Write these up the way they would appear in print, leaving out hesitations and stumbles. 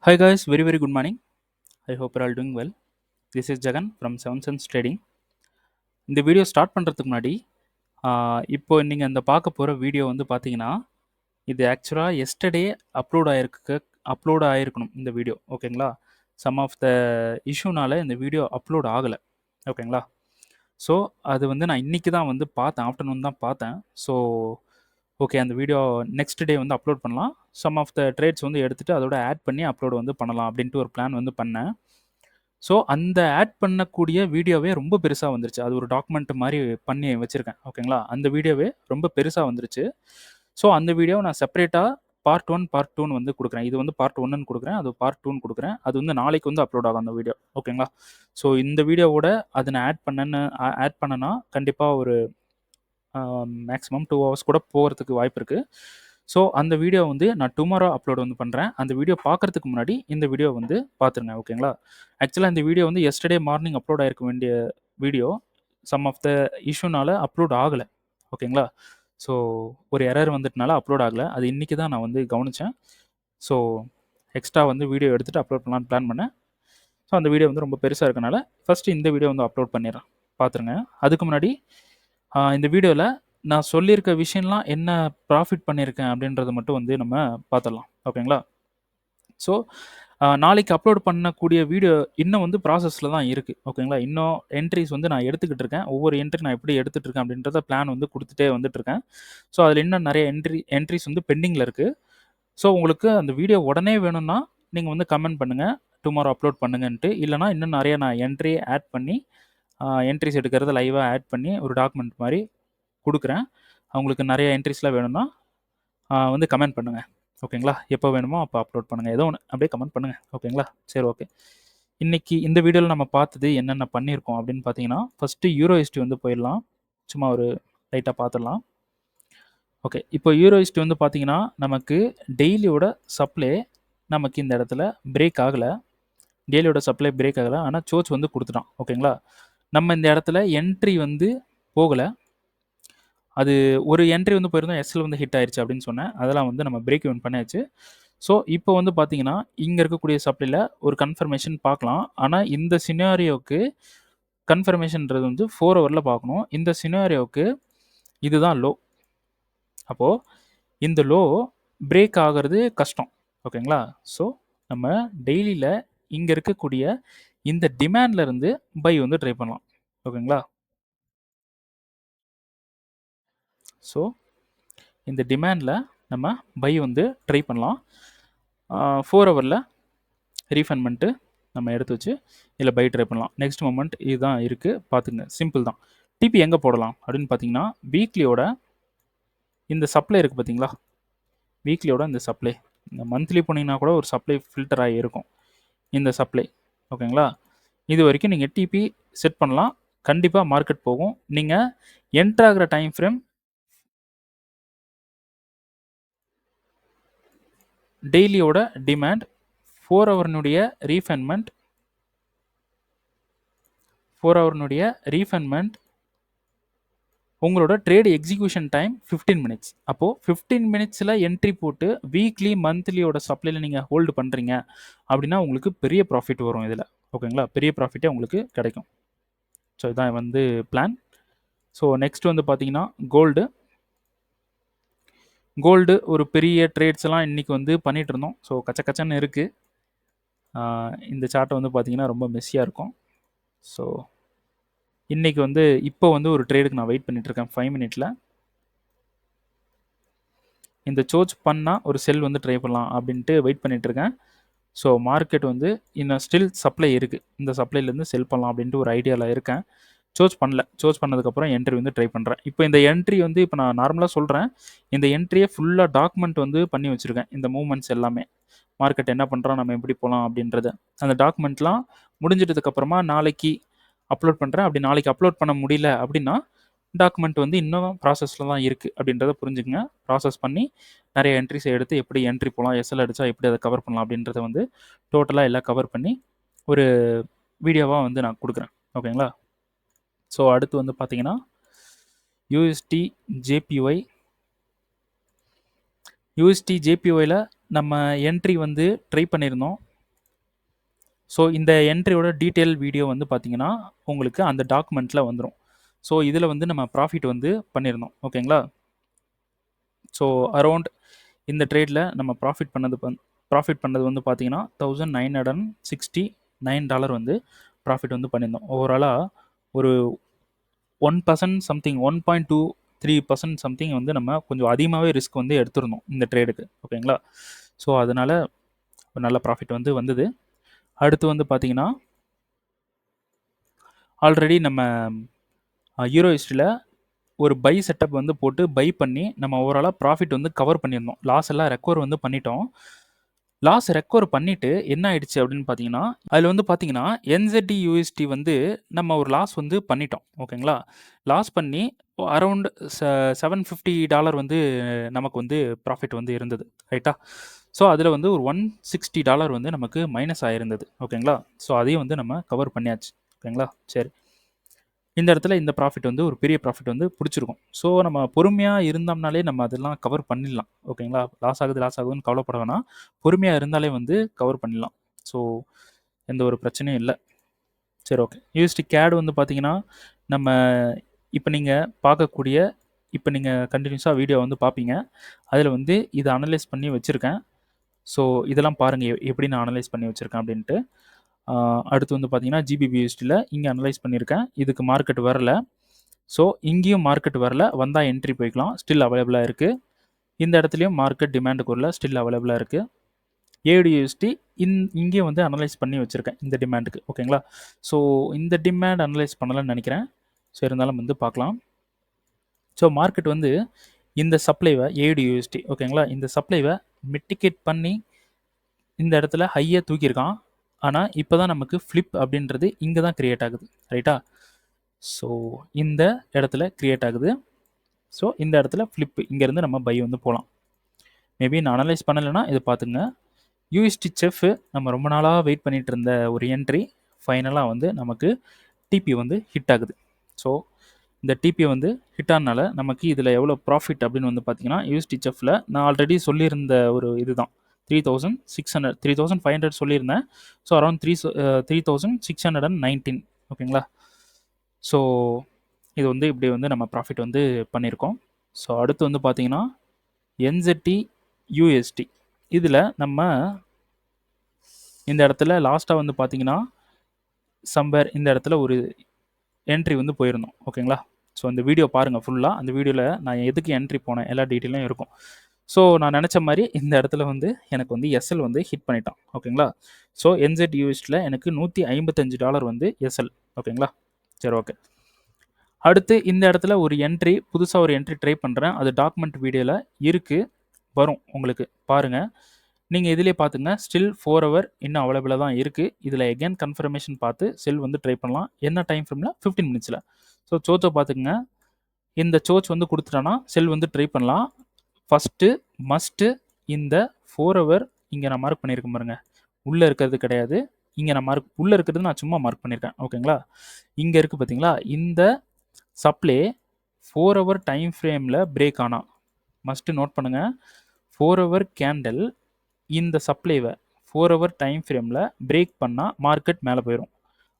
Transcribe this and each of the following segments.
Hi guys, very good morning. I hope you're all doing well. This is Jagan from Seven Sense Trading. இந்த video start பண்ணுறதுக்கு முன்னாடி இப்போ நீங்கள் அந்த பார்க்க போகிற வீடியோ வந்து பார்த்தீங்கன்னா இது ஆக்சுவலாக எஸ்டர்டே அப்லோட் ஆகிருக்கணும் இந்த வீடியோ ஓகேங்களா. சம் ஆஃப் த இஷ்யூனால இந்த வீடியோ அப்லோட் ஆகலை ஓகேங்களா. ஸோ அது வந்து நான் இன்றைக்கி தான் வந்து பார்த்தேன், ஆஃப்டர்நூன் தான் பார்த்தேன். ஸோ ஓகே, அந்த வீடியோ நெக்ஸ்ட் டே வந்து அப்லோட் பண்ணலாம். சம் ஆஃப் த ட்ரேட்ஸ் வந்து எடுத்துகிட்டு அதோட ஆட் பண்ணி அப்லோட் வந்து பண்ணலாம் அப்படின்ட்டு ஒரு பிளான் வந்து பண்ணேன். ஸோ அந்த ஆட் பண்ணக்கூடிய வீடியோவே ரொம்ப பெருசாக வந்துருச்சு. அது ஒரு டாக்குமெண்ட் மாதிரி பண்ணி வச்சுருக்கேன் ஓகேங்களா. அந்த வீடியோவே ரொம்ப பெருசாக வந்துருச்சு. ஸோ அந்த வீடியோவை நான் செப்பரேட்டாக பார்ட் 1 பார்ட் 2ன்னு வந்து கொடுக்குறேன். இது வந்து பார்ட் 1ன்னு கொடுக்குறேன், அது பார்ட் 2ன்னு கொடுக்குறேன். அது வந்து நாளைக்கு வந்து அப்லோட் ஆகும் அந்த வீடியோ ஓகேங்களா. ஸோ இந்த வீடியோவோட அதை நான் ஆட் பண்ணனா கண்டிப்பாக ஒரு மேக்ஸிமம் 2 ஹவர்ஸ் கூட போகிறதுக்கு வாய்ப்பு இருக்குது. ஸோ அந்த வீடியோ வந்து நான் டுமாரோ அப்லோட் வந்து பண்ணுறேன். அந்த வீடியோ பார்க்குறதுக்கு முன்னாடி இந்த வீடியோ வந்து பார்த்துருங்க ஓகேங்களா. ஆக்சுவலாக இந்த வீடியோ வந்து எஸ்டர்டே மார்னிங் அப்லோட் ஆகிருக்க வேண்டிய வீடியோ சம் ஆஃப் த இஷ்யூனால அப்லோட் ஆகலை ஓகேங்களா. ஸோ ஒரு எரர் வந்துட்டனால அப்லோட் ஆகலை. அது இன்றைக்கி தான் நான் வந்து கவனித்தேன். ஸோ எக்ஸ்ட்ரா வந்து வீடியோ எடுத்துகிட்டு அப்லோட் பண்ணலான்னு பிளான் பண்ணேன். ஸோ அந்த வீடியோ வந்து ரொம்ப பெருசாக இருக்கனால ஃபஸ்ட்டு இந்த வீடியோ வந்து அப்லோட் பண்ணிடுறேன், பார்த்துருங்க. அதுக்கு முன்னாடி இந்த வீடியோவில் நான் சொல்லியிருக்க விஷயம்லாம் என்ன ப்ராஃபிட் பண்ணியிருக்கேன் அப்படின்றத மட்டும் வந்து நம்ம பார்த்துடலாம் ஓகேங்களா. ஸோ நாளைக்கு அப்லோட் பண்ணக்கூடிய வீடியோ இன்னும் வந்து ப்ராசஸில் தான் இருக்குது ஓகேங்களா. இன்னும் என்ட்ரிஸ் வந்து நான் எடுத்துக்கிட்டு இருக்கேன். ஒவ்வொரு என்ட்ரி நான் எப்படி எடுத்துகிட்டு இருக்கேன் அப்படின்றத பிளான் வந்து கொடுத்துட்டே வந்துட்டுருக்கேன். ஸோ அதில் இன்னும் நிறைய என்ட்ரிஸ் வந்து பெண்டிங்கில் இருக்குது. ஸோ உங்களுக்கு அந்த வீடியோ உடனே வேணும்னா நீங்கள் வந்து கமெண்ட் பண்ணுங்கள், டுமாரோ அப்லோட் பண்ணுங்கன்ட்டு. இல்லைனா இன்னும் நிறைய நான் என்ட்ரி ஆட் பண்ணி என்ட்ரிஸ் எடுக்கிறத லைவாக ஆட் பண்ணி ஒரு டாக்குமெண்ட் மாதிரி கொடுக்குறேன். அவங்களுக்கு நிறைய என்ட்ரிஸ்லாம் வேணும்னா வந்து கமெண்ட் பண்ணுங்கள் ஓகேங்களா. எப்போ வேணுமோ அப்போ அப்லோட் பண்ணுங்கள், ஏதோ ஒன்று அப்படியே கமெண்ட் பண்ணுங்கள் ஓகேங்களா. சரி ஓகே, இன்றைக்கி இந்த வீடியோவில் நம்ம பார்த்தது என்னென்ன பண்ணியிருக்கோம் அப்படின்னு பார்த்தீங்கன்னா, ஃபஸ்ட்டு யூரோஎஸ்டி வந்து போயிடலாம். சும்மா ஒரு லைட்டாக பார்த்துடலாம். ஓகே, இப்போ யூரோஎஸ்டி வந்து பார்த்தீங்கன்னா நமக்கு டெய்லியோட சப்ளை நமக்கு இந்த இடத்துல பிரேக் ஆகலை. டெய்லியோட சப்ளை பிரேக் ஆகலை, ஆனால் சோச் வந்து கொடுத்துட்டான் ஓகேங்களா. நம்ம இந்த இடத்துல என்ட்ரி வந்து போகலை. அது ஒரு என்ட்ரி வந்து போயிருந்தோம், எஸ்எல் வந்து ஹிட் ஆயிடுச்சு அப்படின்னு சொன்னேன். அதெல்லாம் வந்து நம்ம பிரேக் ஈவன் பண்ணியாச்சு. ஸோ இப்போ வந்து பார்த்தீங்கன்னா இங்கே இருக்கக்கூடிய சப்ளையில் ஒரு கன்ஃபர்மேஷன் பார்க்கலாம். ஆனால் இந்த சினாரியோவுக்கு கன்ஃபர்மேஷன்ன்றது வந்து 4 ஹவரில் பார்க்கணும். இந்த சினாரியோவுக்கு இதுதான் லோ. அப்போது இந்த லோ பிரேக் ஆகிறது கஷ்டம் ஓகேங்களா. ஸோ நம்ம டெய்லியில் இங்கே இருக்கக்கூடிய இந்த டிமாண்ட்லேருந்து பை வந்து ட்ரை பண்ணலாம் ஓகேங்களா. ஸோ இந்த டிமாண்டில் நம்ம பை வந்து ட்ரை பண்ணலாம். 4 ஹவரில் ரீஃபண்ட் பண்ணிட்டு நம்ம எடுத்து வச்சு இதில் பை ட்ரை பண்ணலாம். நெக்ஸ்ட் மொமெண்ட் இதுதான் இருக்குது, பார்த்துங்க, சிம்பிள் தான். டிபி எங்கே போடலாம் அப்படின்னு பார்த்தீங்கன்னா, வீக்லியோட இந்த சப்ளை இருக்குது பார்த்தீங்களா, வீக்லியோட இந்த சப்ளை, இந்த மந்த்லி போனீங்கன்னா கூட ஒரு சப்ளை ஃபில்டர் ஆகி இருக்கும் இந்த சப்ளை ஓகேங்களா. இது வரைக்கும் நீங்கள் டிபி செட் பண்ணலாம், கண்டிப்பாக மார்க்கெட் போகும். நீங்கள் என்ட்ராகிற டைம் ஃப்ரேம் டெய்லியோட டிமாண்ட், 4 ஹவர்னுடைய ரீஃபண்ட்மெண்ட், 4 ஹவர்னுடைய ரீஃபண்ட்மெண்ட், உங்களோட ட்ரேட் எக்ஸிக்யூஷன் டைம் 15 மினிட்ஸ். அப்போது 15 மினிட்ஸில் என்ட்ரி போட்டு வீக்லி மந்த்லியோட சப்ளையில் நீங்கள் ஹோல்டு பண்ணுறீங்க அப்படின்னா உங்களுக்கு பெரிய ப்ராஃபிட் வரும் இதில் ஓகேங்களா. பெரிய ப்ராஃபிட்டே உங்களுக்கு கிடைக்கும். ஸோ இதான் வந்து பிளான். ஸோ நெக்ஸ்ட் வந்து பார்த்தீங்கன்னா கோல்டு ஒரு பெரிய ட்ரேட்ஸ் எல்லாம் இன்றைக்கி வந்து பண்ணிகிட்டு இருந்தோம். ஸோ கச்சன்னு இருக்குது. இந்த சார்ட்டை வந்து பார்த்திங்கன்னா ரொம்ப மெஸ்ஸியாக இருக்கும். ஸோ இன்றைக்கி வந்து இப்போ வந்து ஒரு ட்ரேடுக்கு நான் வெயிட் பண்ணிகிட்ருக்கேன் 5 மினிட்ஸில். இந்த சோச் பண்ணால் ஒரு செல் வந்து ட்ரை பண்ணலாம் அப்படின்ட்டு வெயிட் பண்ணிகிட்ருக்கேன். ஸோ மார்க்கெட் வந்து இன்னும் ஸ்டில் சப்ளை இருக்குது, இந்த சப்ளைலேருந்து செல் பண்ணலாம் அப்படின்ட்டு ஒரு ஐடியாவில் இருக்கேன். சோச் பண்ணதுக்கப்புறம் என்ட்ரி வந்து ட்ரை பண்ணுறேன். இப்போ இந்த என்ட்ரி வந்து இப்போ நான் நார்மலாக சொல்கிறேன், இந்த என்ட்ரியை ஃபுல்லாக டாக்குமெண்ட் வந்து பண்ணி வச்சுருக்கேன். இந்த மூவ்மெண்ட்ஸ் எல்லாமே, மார்க்கெட் என்ன பண்ணுறோம், நம்ம எப்படி போகலாம் அப்படின்றத, அந்த டாக்குமெண்ட்லாம் முடிஞ்சிட்டதுக்கப்புறமா நாளைக்கு அப்லோட் பண்ணுறேன். அப்படி நாளைக்கு அப்லோட் பண்ண முடியல அப்படின்னா டாக்குமெண்ட் வந்து இன்னும் ப்ராசஸில் தான் இருக்குது அப்படின்றத புரிஞ்சுக்கங்க. ப்ராசஸ் பண்ணி நிறைய என்ட்ரிஸை எடுத்து எப்படி என்ட்ரி போகலாம், எஸ்எல் அடித்தா எப்படி அதை கவர் பண்ணலாம் அப்படின்றத வந்து டோட்டலாக எல்லாம் கவர் பண்ணி ஒரு வீடியோவாக வந்து நான் கொடுக்குறேன் ஓகேங்களா. ஸோ அடுத்து வந்து பார்த்தீங்கன்னா யூஎஸ்டி ஜேபிஒயில் நம்ம என்ட்ரி வந்து ட்ரை பண்ணியிருந்தோம். ஸோ இந்த என்ட்ரியோட டீட்டெயில் வீடியோ வந்து பார்த்தீங்கன்னா உங்களுக்கு அந்த டாக்குமெண்ட்டில் வந்துடும். ஸோ இதில் வந்து நம்ம ப்ராஃபிட் வந்து பண்ணியிருந்தோம். ஓகேங்களா? ஸோ அரௌண்ட் இந்த ட்ரேடில் நம்ம ப்ராஃபிட் பண்ணது வந்து பார்த்தீங்கன்னா $1969 வந்து ப்ராஃபிட் வந்து பண்ணியிருந்தோம். ஓவராலாக ஒரு 1% சம்திங் 1.23% சம்திங் வந்து நம்ம கொஞ்சம் அதிகமாகவே ரிஸ்க் வந்து எடுத்திருந்தோம் இந்த ட்ரேடுக்கு. ஓகேங்களா? ஸோ அதனால் ஒரு நல்ல ப்ராஃபிட் வந்து வந்தது. அடுத்து வந்து பார்த்தீங்கன்னா ஆல்ரெடி நம்ம யூரோ ஹிஸ்ட்ரியில் ஒரு பை செட்டப் வந்து போட்டு பை பண்ணி நம்ம ஓவராலாக ப்ராஃபிட் வந்து கவர் பண்ணியிருந்தோம். லாஸ் எல்லாம் ரெக்கவர் வந்து பண்ணிட்டோம். லாஸ் ரெக்கவர் பண்ணிவிட்டு என்ன ஆயிடுச்சு அப்படின்னு பார்த்தீங்கன்னா அதில் வந்து பார்த்தீங்கன்னா NZD USD வந்து நம்ம ஒரு லாஸ் வந்து பண்ணிட்டோம். ஓகேங்களா? லாஸ் பண்ணி அரௌண்ட் $750 வந்து நமக்கு வந்து ப்ராஃபிட் வந்து இருந்தது. ரைட்டா? ஸோ அதில் வந்து ஒரு $160 வந்து நமக்கு மைனஸ் ஆகிருந்தது. ஓகேங்களா? ஸோ அதையும் வந்து நம்ம கவர் பண்ணியாச்சு. ஓகேங்களா? சரி, இந்த இடத்துல இந்த ப்ராஃபிட் வந்து ஒரு பெரிய ப்ராஃபிட் வந்து பிடிச்சிருக்கும். ஸோ நம்ம பொறுமையாக இருந்தோம்னாலே நம்ம அதெல்லாம் கவர் பண்ணிடலாம். ஓகேங்களா? லாஸ் ஆகுதுன்னு கவலைப்பட வேணாம். பொறுமையாக இருந்தாலே வந்து கவர் பண்ணிடலாம். ஸோ எந்த ஒரு பிரச்சனையும் இல்லை. சரி, ஓகே. யூஎஸ்டி கேட் வந்து பார்த்தீங்கன்னா நம்ம இப்போ நீங்கள் பார்க்கக்கூடிய இப்போ நீங்கள் கண்டினியூஸாக வீடியோ வந்து பார்ப்பீங்க. அதில் வந்து இதை அனலைஸ் பண்ணி வச்சுருக்கேன். ஸோ இதெல்லாம் பாருங்கள் எப்படி நான் அனலைஸ் பண்ணி வச்சுருக்கேன் அப்படின்ட்டு. அடுத்து வந்து பார்த்தீங்கன்னா GBBUSDயில் இங்கே அனலைஸ் பண்ணியிருக்கேன். இதுக்கு மார்க்கெட் வரல. ஸோ இங்கேயும் மார்க்கெட் வரல. வந்தால் என்ட்ரி போய்க்கலாம். ஸ்டில் அவைலபிளாக இருக்குது. இந்த இடத்துலையும் மார்க்கெட் டிமாண்டுக்கு வரல. ஸ்டில் அவைலபிளாக இருக்குது. AUDUSD இங்கேயும் வந்து அனலைஸ் பண்ணி வச்சுருக்கேன் இந்த டிமாண்டுக்கு. ஓகேங்களா? ஸோ இந்த டிமாண்ட் அனலைஸ் பண்ணலாம்னு நினைக்கிறேன். ஸோ இருந்தாலும் வந்து பார்க்கலாம். ஸோ மார்க்கெட் வந்து இந்த சப்ளைவை AUDUSD ஓகேங்களா, இந்த சப்ளைவை மிட்டிகேட் பண்ணி இந்த இடத்துல ஹையாக தூக்கியிருக்கான். ஆனால் இப்போ தான் நமக்கு ஃப்ளிப் அப்படின்றது இங்கே தான் க்ரியேட் ஆகுது. ரைட்டா? ஸோ இந்த இடத்துல க்ரியேட் ஆகுது. ஸோ இந்த இடத்துல ஃப்ளிப் இங்கேருந்து நம்ம பை வந்து போகலாம். மேபி நான் அனலைஸ் பண்ணலைன்னா இதை பார்த்துங்க. USD செஃப் நம்ம ரொம்ப நாளாக வெயிட் பண்ணிகிட்டு இருந்த ஒரு என்ட்ரி ஃபைனலாக வந்து நமக்கு டிபி வந்து ஹிட் ஆகுது. ஸோ இந்த டிபி வந்து ஹிட் ஆனால நமக்கு இதில் எவ்வளோ ப்ராஃபிட் அப்படின்னு வந்து பார்த்தீங்கன்னா USD செஃப்பில் நான் ஆல்ரெடி சொல்லியிருந்த ஒரு இது தான் 3600 3500 சொல்லியிருந்தேன். So around 3619. ஓகேங்களா? ஸோ இது வந்து இப்படி வந்து நம்ம ப்ராஃபிட் வந்து பண்ணியிருக்கோம். ஸோ அடுத்து வந்து பார்த்தீங்கன்னா NZD USD இதில் நம்ம இந்த இடத்துல லாஸ்ட்டாக வந்து பார்த்தீங்கன்னா சம்பர் இந்த இடத்துல ஒரு என்ட்ரி வந்து போயிருந்தோம். ஓகேங்களா? ஸோ அந்த வீடியோ பாருங்கள் ஃபுல்லாக. அந்த வீடியோவில் நான் எதுக்கு என்ட்ரி போனேன் எல்லா டீட்டெயிலும் இருக்கும். ஸோ நான் நினச்ச மாதிரி இந்த இடத்துல வந்து எனக்கு வந்து SL வந்து ஹிட் பண்ணிட்டான். ஓகேங்களா? ஸோ NZ USDயில் எனக்கு $155 வந்து SL. ஓகேங்களா? சரி, ஓகே. அடுத்து இந்த இடத்துல ஒரு என்ட்ரி புதுசாக ஒரு என்ட்ரி ட்ரை பண்ணுறேன். அது டாக்குமெண்ட் வீடியோவில் இருக்குது, வரும் உங்களுக்கு பாருங்கள். நீங்கள் இதிலே பார்த்துங்க. ஸ்டில் 4 ஹவர் இன்னும் அவைலபிளாக தான் இருக்குது. இதில் எகெயின் கன்ஃபர்மேஷன் பார்த்து செல் வந்து ட்ரை பண்ணலாம். என்ன டைம் ஃப்ரேமில்? 15 மினிட்ஸில். ஸோ சோச்சை பார்த்துக்குங்க. இந்த சோச் வந்து கொடுத்துட்டானா செல் வந்து ட்ரை பண்ணலாம். ஃபஸ்ட்டு மஸ்ட்டு இந்த 4 ஹவர் இங்கே நான் மார்க் பண்ணியிருக்கேன் பாருங்க. உள்ளே இருக்கிறது கிடையாது. இங்கே நான் உள்ளே இருக்கிறது நான் சும்மா மார்க் பண்ணியிருக்கேன். ஓகேங்களா? இங்கே இருக்குது பார்த்தீங்களா? இந்த சப்ளை 4 ஹவர் டைம் ஃப்ரேமில் பிரேக் ஆனா மஸ்ட்டு நோட் பண்ணுங்கள். 4 ஹவர் கேண்டில் இந்த சப்ளைவை 4 ஹவர் டைம் ஃப்ரேமில் பிரேக் பண்ணால் மார்க்கெட் மேலே போயிடும்.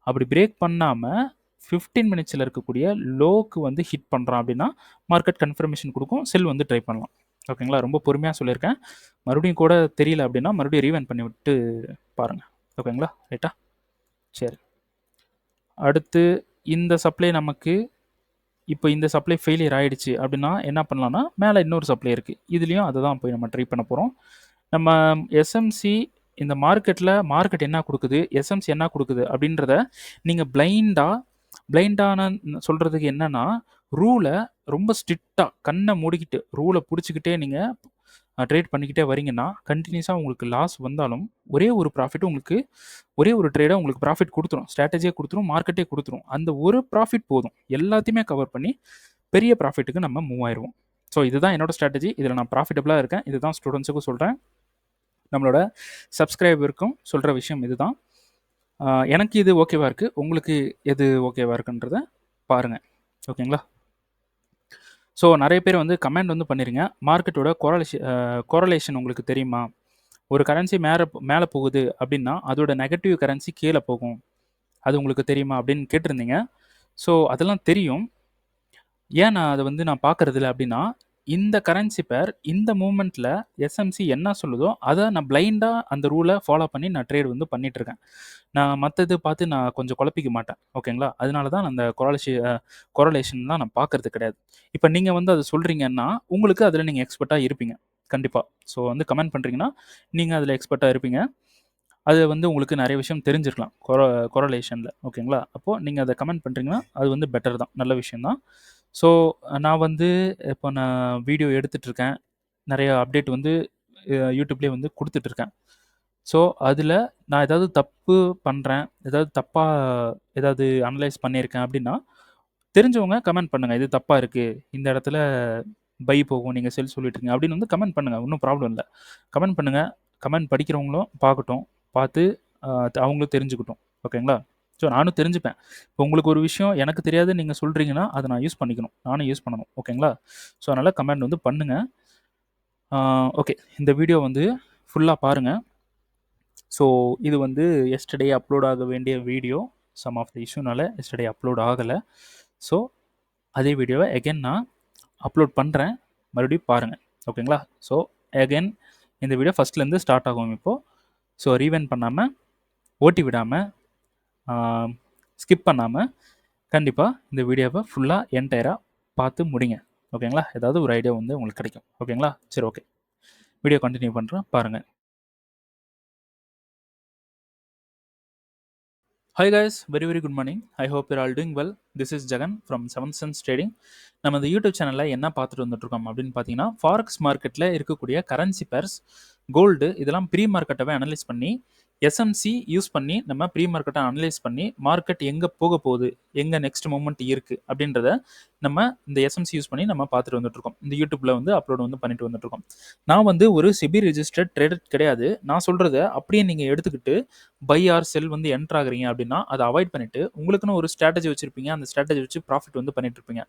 அப்படி பிரேக் பண்ணாமல் 15 மினிட்ஸில் இருக்கக்கூடிய லோக்கு வந்து ஹிட் பண்ணுறான் அப்படின்னா மார்க்கெட் கன்ஃபர்மேஷன் கொடுக்கும், செல் வந்து ட்ரை பண்ணலாம். ஓகேங்களா? ரொம்ப பொறுமையாக சொல்லியிருக்கேன். மறுபடியும் கூட தெரியல அப்படின்னா மறுபடியும் ரீவைண்ட் பண்ணி விட்டு பாருங்கள். ஓகேங்களா? ரைட்டா? சரி. அடுத்து இந்த சப்ளை நமக்கு இப்போ இந்த சப்ளை ஃபெயிலியர் ஆகிடுச்சு அப்படின்னா என்ன பண்ணலான்னா மேலே இன்னொரு சப்ளை இருக்குது. இதுலேயும் அதை தான் போய் நம்ம ட்ரை பண்ண போகிறோம். நம்ம எஸ்எம்சி இந்த மார்க்கெட் என்ன கொடுக்குது, எஸ்எம்சி என்ன கொடுக்குது அப்படின்றத நீங்கள் பிளைண்டான சொல்கிறதுக்கு என்னென்னா ரூலை ரொம்ப ஸ்ட்ரிக்டாக கண்ணை மூடிக்கிட்டு ரூலை பிடிச்சிக்கிட்டே நீங்கள் ட்ரேட் பண்ணிக்கிட்டே வரீங்கன்னா கண்டினியூஸாக உங்களுக்கு லாஸ் வந்தாலும் ஒரே ஒரு ப்ராஃபிட் உங்களுக்கு ஒரே ஒரு ட்ரேடை உங்களுக்கு ப்ராஃபிட் கொடுத்துரும், ஸ்ட்ராட்டஜியாக கொடுத்துரும், மார்க்கெட்டே கொடுத்துரும். அந்த ஒரு ப்ராஃபிட் போதும் எல்லாத்தையுமே கவர் பண்ணி பெரிய ப்ராஃபிட்டுக்கு நம்ம மூவ் ஆயிடுவோம். ஸோ இதுதான் என்னோடய ஸ்ட்ராட்டஜி. இதில் நான் ப்ராஃபிட்டபுளாக இருக்கேன். இதுதான் ஸ்டூடெண்ட்ஸுக்கும் சொல்கிறேன், நம்மளோட சப்ஸ்கிரைபருக்கும் சொல்கிற விஷயம் இதுதான். எனக்கு இது ஓகேவாக இருக்குது, உங்களுக்கு எது ஓகேவாக இருக்குன்றத பாருங்கள். ஓகேங்களா? ஸோ நிறைய பேர் வந்து கமெண்ட் வந்து பண்ணிடுங்க. மார்க்கெட்டோட கோரலேஷன் உங்களுக்கு தெரியுமா, ஒரு கரன்சி மேலே போகுது அப்படின்னா அதோட நெகட்டிவ் கரன்சி கீழே போகும். அது உங்களுக்கு தெரியுமா அப்படின்னு கேட்டிருந்தீங்க. ஸோ அதெல்லாம் தெரியும். ஏன் நான் அதை வந்து நான் பார்க்கறதில்ல அப்படின்னா, இந்த கரன்சி பேர் இந்த மூமெண்ட்டில் எஸ்எம்சி என்ன சொல்லுதோ அதை நான் பிளைண்டாக அந்த ரூலை ஃபாலோ பண்ணி நான் ட்ரேட் வந்து பண்ணிகிட்ருக்கேன். நான் மற்றது பார்த்து நான் கொஞ்சம் குழப்பிக்க மாட்டேன். ஓகேங்களா? அதனால தான் நான் அந்த கொரலேஷன்லாம் நான் பார்க்கறது கிடையாது. இப்போ நீங்கள் வந்து அதை சொல்கிறீங்கன்னா உங்களுக்கு அதில் நீங்கள் எக்ஸ்பர்ட்டாக இருப்பீங்க கண்டிப்பாக. ஸோ வந்து கமெண்ட் பண்ணுறீங்கன்னா நீங்கள் அதில் எக்ஸ்பர்ட்டாக இருப்பீங்க. அது வந்து உங்களுக்கு நிறைய விஷயம் தெரிஞ்சிருக்கலாம் கொரலேஷனில். ஓகேங்களா? அப்போது நீங்கள் அதை கமெண்ட் பண்ணுறீங்கன்னா அது வந்து பெட்டர் தான், நல்ல விஷயம் தான். ஸோ நான் வந்து இப்போ நான் வீடியோ எடுத்துகிட்ருக்கேன். நிறைய அப்டேட் வந்து யூடியூப்லேயே வந்து கொடுத்துட்ருக்கேன். ஸோ அதில் நான் ஏதாவது தப்பு பண்ணுறேன், ஏதாவது தப்பாக ஏதாவது அனலைஸ் பண்ணியிருக்கேன் அப்படின்னா தெரிஞ்சவங்க கமெண்ட் பண்ணுங்கள். இது தப்பாக இருக்குது, இந்த இடத்துல பை போகும், நீங்கள் செல் சொல்லிட்டுருக்கீங்க அப்படின்னு வந்து கமெண்ட் பண்ணுங்கள். ஒன்றும் ப்ராப்ளம் இல்லை. கமெண்ட் பண்ணுங்கள். கமெண்ட் படிக்கிறவங்களும் பார்க்கட்டும், பார்த்து அவங்களும் தெரிஞ்சுக்கட்டும். ஓகேங்களா? ஸோ நானும் தெரிஞ்சுப்பேன். இப்போ உங்களுக்கு ஒரு விஷயம் எனக்கு தெரியாது நீங்கள் சொல்கிறீங்கன்னா அதை நான் யூஸ் பண்ணிக்கணும், நானும் யூஸ் பண்ணணும். ஓகேங்களா? ஸோ அதனால் கமெண்ட் வந்து பண்ணுங்கள். ஓகே, இந்த வீடியோ வந்து ஃபுல்லாக பாருங்கள். ஸோ இது வந்து எஸ்டர்டே அப்லோட் ஆக வேண்டிய வீடியோ. சம் ஆஃப் த இஷ்யூனால எஸ்டர்டே அப்லோட் ஆகலை. ஸோ அதே வீடியோவை எகென் நான் அப்லோட் பண்ணுறேன், மறுபடியும் பாருங்கள். ஓகேங்களா? ஸோ எகென் இந்த வீடியோ ஃபஸ்ட்லேருந்து ஸ்டார்ட் ஆகும் இப்போது. ஸோ ரீவைண்ட் பண்ணாமல், ஓட்டி விடாமல், ஸ்கிப் பண்ணாமல் கண்டிப்பாக இந்த வீடியோவை ஃபுல்லாக என்டையராக பார்த்து முடிங்க. ஓகேங்களா? ஏதாவது ஒரு ஐடியா வந்து உங்களுக்கு கிடைக்கும். ஓகேங்களா? சரி, ஓகே, வீடியோ கண்டினியூ பண்ணுறேன், பாருங்கள். Hi guys, very good morning. I hope you're all doing well. This is Jagan from Seventh Sense Trading. நம்ம இந்த யூடியூப் சேனலில் என்ன பார்த்துட்டு வந்துட்டுருக்கோம் அப்படின்னு பார்த்தீங்கன்னா, ஃபாரெக்ஸ் மார்க்கெட்டில் இருக்கக்கூடிய கரன்சி பேர்ஸ், கோல்டு இதெல்லாம் ப்ரீ மார்க்கெட்டவே அனலைஸ் பண்ணி எஸ்எம்சி யூஸ் பண்ணி நம்ம ப்ரீ மார்க்கெட்டை அனலைஸ் பண்ணி மார்க்கெட் எங்கே போக போகுது, எங்கே நெக்ஸ்ட் மூமெண்ட் இருக்குது அப்படின்றத நம்ம இந்த எஸ்எம்சி யூஸ் பண்ணி நம்ம பார்த்துட்டு வந்துட்டுருக்கோம். இந்த யூடியூப்பில் வந்து அப்லோட் வந்து பண்ணிட்டு வந்துட்டுருக்கோம். நான் வந்து ஒரு செபி ரெஜிஸ்டர்ட் ட்ரேடர் கிடையாது. நான் சொல்கிறத அப்படியே நீங்கள் எடுத்துக்கிட்டு பை ஆர் செல் வந்து என்ட்ரு ஆகுறீங்க அப்படின்னா அதை அவாய்ட் பண்ணிவிட்டு உங்களுக்குன்னு ஒரு ஸ்ட்ராட்டஜி வச்சுருப்பீங்க. அந்த ஸ்ட்ராட்டஜி வச்சு ப்ராஃபிட் வந்து பண்ணிட்டு இருப்பீங்க.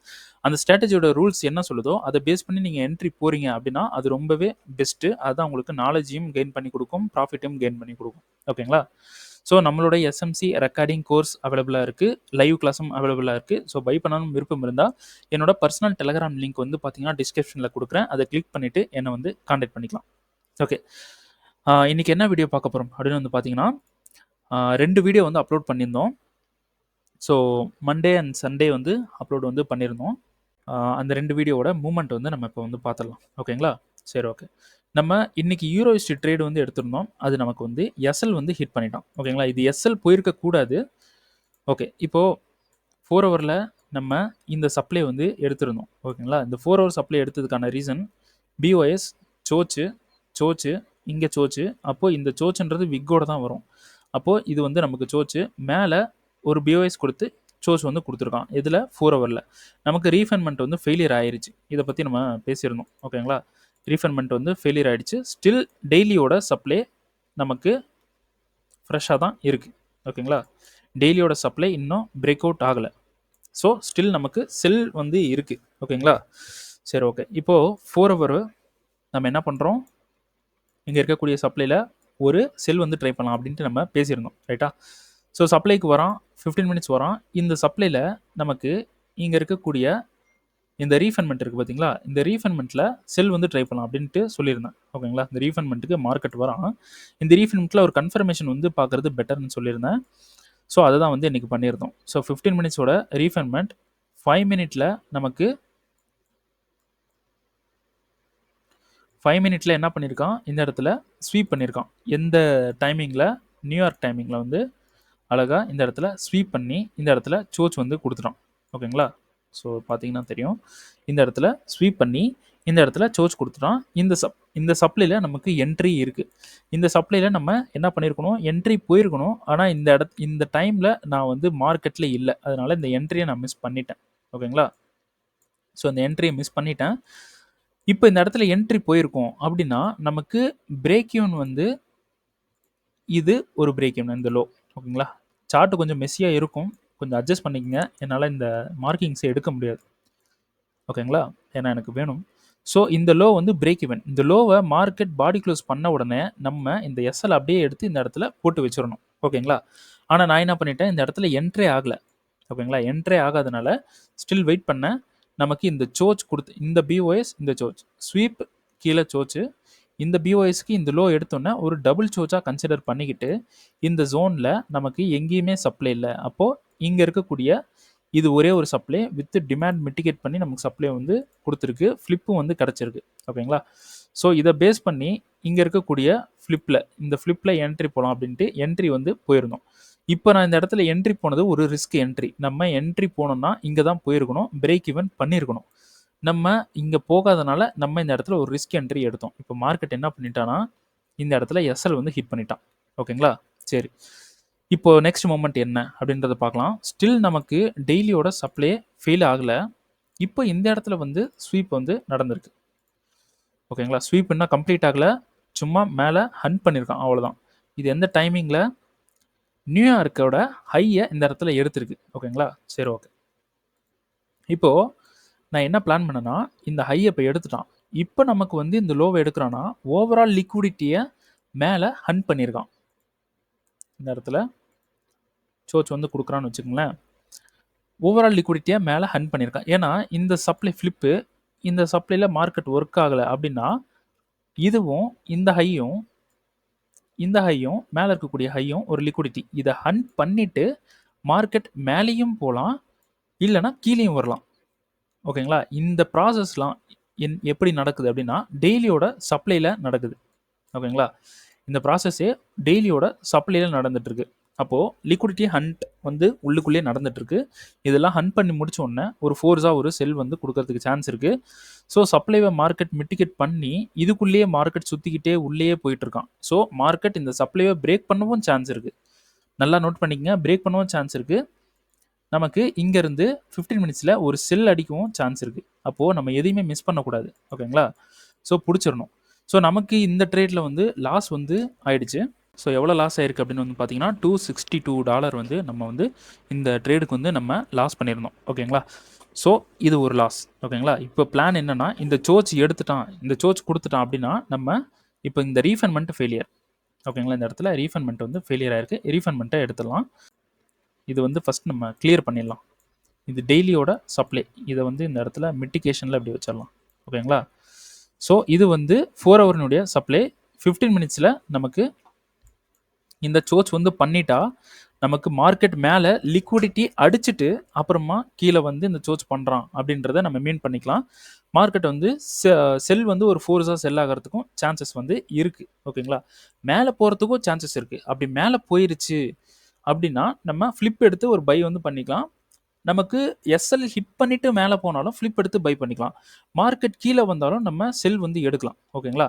அந்த ஸ்ட்ராட்டஜியோட ரூல்ஸ் என்ன சொல்லுதோ அதை பேஸ் பண்ணி நீங்கள் என்ட்ரி போகிறீங்க அப்படின்னா அது ரொம்பவே பெஸ்ட்டு. அதுதான் உங்களுக்கு நாலேஜையும் கெயின் பண்ணி கொடுக்கும், ப்ராஃபிட்டையும் கெயின் பண்ணி கொடுக்கும். ஓகேங்களா? ஸோ நம்மளோட எஸ்எம்சி ரெக்கார்டிங் கோர்ஸ் அவைலபிளாக இருக்குது, லைவ் கிளாஸும் அவைலபிளாக இருக்குது. ஸோ பை பண்ணணும் விருப்பம் இருந்தால் என்னோட பர்சனல் டெலகிராம் லிங்க் வந்து பார்த்தீங்கன்னா டிஸ்கிரிப்ஷனில் கொடுக்குறேன். அதை கிளிக் பண்ணிவிட்டு என்னை வந்து கான்டாக்ட் பண்ணிக்கலாம். ஓகே, இன்றைக்கி என்ன வீடியோ பார்க்க போகிறோம் அப்படின்னு வந்து பார்த்தீங்கன்னா 2 வீடியோ வந்து அப்லோட் பண்ணியிருந்தோம். ஸோ மண்டே அண்ட் சண்டே வந்து அப்லோட் வந்து பண்ணியிருந்தோம். அந்த 2 வீடியோவோட மூமெண்ட் வந்து நம்ம இப்போ வந்து பார்த்துடலாம். ஓகேங்களா? சரி, ஓகே. நம்ம இன்றைக்கி யூரோஸ்டி ட்ரேடு வந்து எடுத்திருந்தோம். அது நமக்கு வந்து எஸ்எல் வந்து ஹிட் பண்ணிட்டோம். ஓகேங்களா? இது எஸ்எல் போயிருக்கக்கூடாது. ஓகே, இப்போது 4 ஹவரில் நம்ம இந்த சப்ளை வந்து எடுத்திருந்தோம். ஓகேங்களா? இந்த 4 ஹவர் சப்ளை எடுத்ததுக்கான ரீசன் பிஓஎஸ் சோச்சு இங்கே சோச்சு. அப்போது இந்த சோச்சுன்றது விக்கோடு தான் வரும். அப்போது இது வந்து நமக்கு சோச்சு மேலே ஒரு பிஓஎஸ் கொடுத்து சோச் வந்து கொடுத்துருக்கான். இதில் 4 ஹவரில் நமக்கு ரீஃபண்ட்மெண்ட் வந்து ஃபெயிலியர் ஆயிடுச்சு. இதை பற்றி நம்ம பேசியிருந்தோம். ஓகேங்களா? ரீஃபண்ட்மெண்ட் வந்து ஃபெயிலியர் ஆகிடுச்சு. ஸ்டில் டெய்லியோட சப்ளை நமக்கு ஃப்ரெஷ்ஷாக தான் இருக்குது. ஓகேங்களா? டெய்லியோட சப்ளை இன்னும் பிரேக் அவுட் ஆகலை. ஸோ ஸ்டில் நமக்கு செல் வந்து இருக்குது. ஓகேங்களா? சரி, ஓகே. இப்போது 4 ஹவர் நம்ம என்ன பண்ணுறோம், இங்கே இருக்கக்கூடிய சப்ளையில் ஒரு செல் வந்து ட்ரை பண்ணலாம் அப்படின்ட்டு நம்ம பேசியிருந்தோம். ரைட்டா? ஸோ சப்ளைக்கு வரான், 15 மினிட்ஸ் வரான். இந்த சப்ளையில் நமக்கு இங்கே இருக்கக்கூடிய இந்த ரீஃபண்ட்மெண்ட் இருக்குது பார்த்தீங்களா, இந்த ரீஃபண்ட்மெண்ட்டில் செல் வந்து ட்ரை பண்ணலாம் அப்படின்ட்டு சொல்லியிருந்தேன். ஓகேங்களா? இந்த ரீஃபண்ட்மெண்ட்டுக்கு மார்க்கெட் வரான். இந்த ரீஃபண்ட்மெண்ட்டில் ஒரு கன்ஃபர்மேஷன் வந்து பார்க்குறது பெட்டர்னு சொல்லியிருந்தேன். ஸோ அதை தான் வந்து இன்றைக்கி பண்ணியிருந்தோம். ஸோ 15 மினிட்ஸோட ரீஃபண்ட்மெண்ட் 5 மினிட்ல நமக்கு 5 மினிட்ல என்ன பண்ணியிருக்கான், இந்த இடத்துல ஸ்வீப் பண்ணியிருக்கான். எந்த டைமிங்கில், நியூயார்க் டைமிங்கில் வந்து அழகாக இந்த இடத்துல ஸ்வீப் பண்ணி இந்த இடத்துல சோச் வந்து கொடுத்துட்டான். ஓகேங்களா? ஸோ பார்த்தீங்கன்னா தெரியும், இந்த இடத்துல ஸ்வீப் பண்ணி இந்த இடத்துல சோச் கொடுத்துட்டான். இந்த சப்ளையில் நமக்கு என்ட்ரி இருக்குது. இந்த சப்ளையில் நம்ம என்ன பண்ணியிருக்கணும், என்ட்ரி போயிருக்கணும். ஆனால் இந்த டைமில் நான் வந்து மார்க்கெட்டில் இல்லை, அதனால் இந்த என்ட்ரியை நான் மிஸ் பண்ணிட்டேன். ஓகேங்களா? ஸோ அந்த என்ட்ரியை மிஸ் பண்ணிட்டேன். இப்போ இந்த இடத்துல என்ட்ரி போயிருக்கோம் அப்படின்னா நமக்கு பிரேக் ஈவன் வந்து இது ஒரு பிரேக் ஈவன், இந்த லோ. ஓகேங்களா? சார்ட்டு கொஞ்சம் மெஸ்ஸியாக இருக்கும், கொஞ்சம் அட்ஜஸ்ட் பண்ணிக்கங்க. என்னால் இந்த மார்க்கிங்ஸை எடுக்க முடியாது. ஓகேங்களா? ஏன்னா எனக்கு வேணும். ஸோ இந்த லோ வந்து பிரேக் ஈவன். இந்த லோவை மார்க்கெட் பாடி க்ளோஸ் பண்ண உடனே நம்ம இந்த எஸ்எல் அப்படியே எடுத்து இந்த இடத்துல போட்டு வச்சிடணும். ஓகேங்களா? ஆனால் நான் என்ன பண்ணிட்டேன், இந்த இடத்துல என்ட்ரே ஆகலை. ஓகேங்களா? என்ட்ரே ஆகாதனால ஸ்டில் வெயிட் பண்ணேன். நமக்கு இந்த சோச் கொடுத்து இந்த பிஓஎஸ் இந்த சோச் ஸ்வீப் கீழே சோச்சு இந்த பிஓஎஸ்க்கு இந்த லோ எடுத்தோன்னே ஒரு டபுள் சோச்சாக கன்சிடர் பண்ணிக்கிட்டு இந்த ஜோனில் நமக்கு எங்கேயுமே சப்ளை இல்லை. அப்போது இங்கே இருக்கக்கூடிய இது ஒரே ஒரு சப்ளை வித் டிமாண்ட் மிட்டிகேட் பண்ணி நமக்கு சப்ளை வந்து கொடுத்துருக்கு. ஃப்ளிப்பும் வந்து கிடச்சிருக்கு. ஓகேங்களா? ஸோ இதை பேஸ் பண்ணி இங்கே இருக்கக்கூடிய இந்த ஃப்ளிப்பில் என்ட்ரி போகலாம் அப்படின்ட்டு என்ட்ரி வந்து போயிருந்தோம். இப்போ நான் இந்த இடத்துல என்ட்ரி போனது ஒரு ரிஸ்க் என்ட்ரி. நம்ம என்ட்ரி போனோம்னா இங்கே தான் போயிருக்கணும், பிரேக் ஈவன் பண்ணியிருக்கணும். நம்ம இங்கே போகாதனால நம்ம இந்த இடத்துல ஒரு ரிஸ்க் என்ட்ரி எடுத்தோம். இப்போ மார்க்கெட் என்ன பண்ணிட்டான்னா இந்த இடத்துல எஸ்எல் வந்து ஹிட் பண்ணிட்டான். ஓகேங்களா? சரி, இப்போ நெக்ஸ்ட் மூமெண்ட் என்ன அப்படின்றத பார்க்கலாம். ஸ்டில் நமக்கு டெய்லியோட சப்ளை ஃபெயில் ஆகலை. இப்போ இந்த இடத்துல வந்து ஸ்வீப் வந்து நடந்திருக்கு. ஓகேங்களா? ஸ்வீப் இன்னும் கம்ப்ளீட் ஆகலை, சும்மா மேலே ஹண்ட் பண்ணியிருக்கான், அவ்வளோதான். இது எந்த டைமிங்கில் நியூயார்க்கோட ஹையை இந்த இடத்துல எடுத்திருக்கு. ஓகேங்களா? சரி, ஓகே. இப்போது நான் என்ன பிளான் பண்ணேன்னா இந்த ஹையை இப்போ எடுத்துட்டான். இப்போ நமக்கு வந்து இந்த லோவை எடுக்கிறான்னா ஓவரால் லிக்விடிட்டியை மேலே ஹண்ட் பண்ணியிருக்கான். இந்த இடத்துல சோச் வந்து கொடுக்குறான்னு வச்சுக்கோங்களேன். ஓவரால் லிக்விடிட்டியை மேலே ஹண்ட் பண்ணியிருக்கான். ஏன்னா இந்த சப்ளை ஃப்ளிப்பு இந்த சப்ளையில் மார்க்கெட் ஒர்க் ஆகலை அப்படின்னா இதுவும் இந்த ஹையும் மேலே இருக்கக்கூடிய ஹையும் ஒரு லிக்விடிட்டி. இதை ஹண்ட் பண்ணிவிட்டு மார்க்கெட் மேலேயும் போகலாம், இல்லைனா கீழேயும் வரலாம். ஓகேங்களா? இந்த ப்ராசஸ்லாம் எப்படி நடக்குது அப்படின்னா டெய்லியோட சப்ளையில் நடக்குது. ஓகேங்களா? இந்த ப்ராசஸே டெய்லியோட சப்ளையில் நடந்துட்டுருக்கு. அப்போது லிக்விடிட்டி ஹண்ட் வந்து உள்ளுக்குள்ளேயே நடந்துட்டுருக்கு. இதெல்லாம் ஹண்ட் பண்ணி முடிச்ச உடனே ஒரு ஃபோர்ஸாக ஒரு செல் வந்து கொடுக்கறதுக்கு சான்ஸ் இருக்குது. ஸோ சப்ளைவை மார்க்கெட் மிட்டிகேட் பண்ணி இதுக்குள்ளேயே மார்க்கெட் சுற்றிக்கிட்டே உள்ளேயே போயிட்டுருக்கான். ஸோ மார்க்கெட் இந்த சப்ளைவை பிரேக் பண்ணவும் சான்ஸ் இருக்குது. நல்லா நோட் பண்ணிக்கங்க, பிரேக் பண்ணவும் சான்ஸ் இருக்குது. நமக்கு இங்கேருந்து 15 மினிட்ஸில் ஒரு செல் அடிக்கவும் சான்ஸ் இருக்குது. அப்போது நம்ம எதையுமே மிஸ் பண்ணக்கூடாது. ஓகேங்களா? ஸோ பிடிச்சிடணும். ஸோ நமக்கு இந்த ட்ரேடில் வந்து லாஸ் வந்து ஆயிடுச்சு. ஸோ எவ்வளோ லாஸ் ஆயிருக்கு அப்படின்னு வந்து பார்த்தீங்கன்னா $262 வந்து நம்ம வந்து இந்த ட்ரேடுக்கு வந்து நம்ம லாஸ் பண்ணியிருந்தோம். ஓகேங்களா? ஸோ இது ஒரு லாஸ். ஓகேங்களா? இப்போ பிளான் என்னென்னா இந்த சோச் எடுத்துட்டான், இந்த சோச் கொடுத்துட்டான் அப்படின்னா நம்ம இப்போ இந்த ரீஃபண்ட்மெண்ட் ஃபெயிலியர். ஓகேங்களா? இந்த இடத்துல ரீஃபண்ட்மெண்ட் வந்து ஃபெயிலியர் ஆயிருக்கு. ரீஃபண்ட்மெண்ட்டை எடுத்துடலாம். இது வந்து ஃபஸ்ட் நம்ம கிளியர் பண்ணிடலாம். இது டெய்லியோட சப்ளை. இதை வந்து இந்த இடத்துல மிட்டிகேஷனில் இப்படி வச்சிடலாம். ஓகேங்களா? ஸோ இது வந்து 4 ஹவர்னுடைய சப்ளை. 15 மினிட்ஸில் நமக்கு இந்த சோச் வந்து பண்ணிட்டா நமக்கு மார்க்கெட் மேலே லிக்விடிட்டி அடிச்சுட்டு அப்புறமா கீழே வந்து இந்த சோச் பண்ணுறான் அப்படின்றத நம்ம மீன் பண்ணிக்கலாம். மார்க்கெட் வந்து செல் வந்து ஒரு ஃபோர்ஸாக செல் ஆகிறதுக்கும் சான்சஸ் வந்து இருக்குது. ஓகேங்களா? மேலே போகிறதுக்கும் சான்சஸ் இருக்குது. அப்படி மேலே போயிருச்சு அப்படின்னா நம்ம ஃப்ளிப் எடுத்து ஒரு பை வந்து பண்ணிக்கலாம். நமக்கு எஸ்எல் ஹிட் பண்ணிவிட்டு மேலே போனாலும் ஃப்ளிப் எடுத்து பை பண்ணிக்கலாம். மார்க்கெட் கீழே வந்தாலும் நம்ம செல் வந்து எடுக்கலாம். ஓகேங்களா?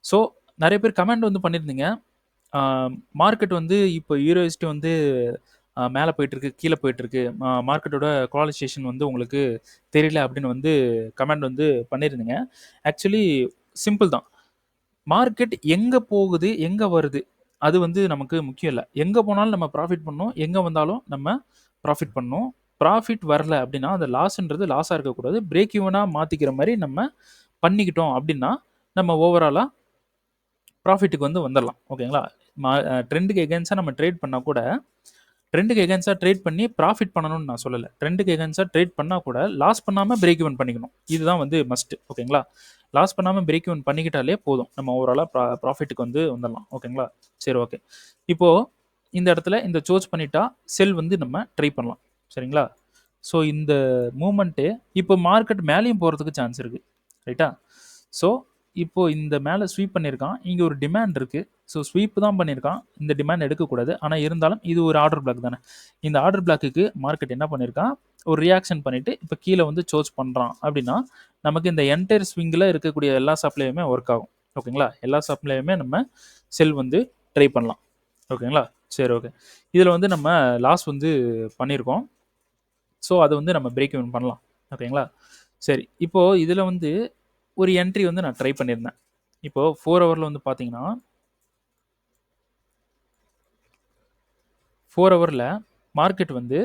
ஸோ நிறைய பேர் கமெண்ட் வந்து பண்ணியிருந்தீங்க, மார்க்கெட் வந்து இப்போ யூரோஸ்டி வந்து மேலே போயிட்டுருக்கு, கீழே போயிட்டுருக்கு, மார்க்கெட்டோட குவாலிசேஷன் வந்து உங்களுக்கு தெரியல அப்படின்னு வந்து கமெண்ட் வந்து பண்ணியிருந்தீங்க. ஆக்சுவலி சிம்பிள் தான். மார்க்கெட் எங்கே போகுது எங்கே வருது அது வந்து நமக்கு முக்கியம் இல்லை. எங்கே போனாலும் நம்ம ப்ராஃபிட் பண்ணணும், எங்கே வந்தாலும் நம்ம ப்ராஃபிட் பண்ணணும். ப்ராஃபிட் வரல அப்படின்னா அந்த லாஸ்ன்றது லாஸாக இருக்கக்கூடாது, பிரேக் ஈவனாக மாற்றிக்கிற மாதிரி நம்ம பண்ணிக்கிட்டோம் அப்படின்னா நம்ம ஓவராலாக ப்ராஃபிட்டுக்கு வந்து வந்துடலாம். ஓகேங்களா? ட்ரெண்டுக்கு எகென்ஸ்டாக நம்ம ட்ரேட் பண்ணால் கூட ட்ரெண்டுக்கு எகென்ஸ்டாக ட்ரேட் பண்ணி ப்ராஃபிட் பண்ணணும்னு நான் சொல்லலை. ட்ரெண்டுக்கு எகென்ஸ்டாக ட்ரேட் பண்ணால் கூட லாஸ் பண்ணாமல் பிரேக் ஈவன் பண்ணிக்கணும். இதுதான் வந்து மஸ்ட்டு. ஓகேங்களா? லாஸ் பண்ணாமல் பிரேக் ஈவன் பண்ணிக்கிட்டாலே போதும், நம்ம ஓவராலாக ப்ராஃபிட்டுக்கு வந்து வந்துடலாம். ஓகேங்களா? சரி, ஓகே. இப்போது இந்த இடத்துல இந்த சோச் பண்ணிட்டா செல் வந்து நம்ம ட்ரை பண்ணலாம். சரிங்களா? ஸோ இந்த மூமெண்ட்டு இப்போ மார்க்கெட் மேலேயும் போகிறதுக்கு சான்ஸ் இருக்குது. ரைட்டா? ஸோ இப்போது இந்த மேலே ஸ்வீப் பண்ணியிருக்கான், இங்கே ஒரு டிமாண்ட் இருக்குது. ஸோ ஸ்வீப் தான் பண்ணியிருக்கான், இந்த டிமாண்ட் எடுக்கக்கூடாது. ஆனால் இருந்தாலும் இது ஒரு ஆர்டர் பிளாக் தானே. இந்த ஆர்டர் பிளாக்குக்கு மார்க்கெட் என்ன பண்ணியிருக்கான், ஒரு ரியாக்ஷன் பண்ணிவிட்டு இப்போ கீழே வந்து சோச் பண்ணுறான் அப்படின்னா நமக்கு இந்த என்டையர் ஸ்விங்கில் இருக்கக்கூடிய எல்லா சப்ளையுமே ஒர்க் ஆகும். ஓகேங்களா? எல்லா சப்ளையுமே நம்ம செல் வந்து ட்ரை பண்ணலாம். ஓகேங்களா? சரி, ஓகே. இதில் வந்து நம்ம லாஸ் வந்து பண்ணியிருக்கோம். ஸோ அதை வந்து நம்ம பிரேக் ஈவன் பண்ணலாம். ஓகேங்களா? சரி, இப்போது இதில் வந்து ஒரு என்ட்ரி வந்து நான் ட்ரை பண்ணியிருந்தேன். இப்போது 4 ஹவரில் வந்து பார்த்தீங்கன்னா 4 ஹவரில் மார்க்கெட் வந்து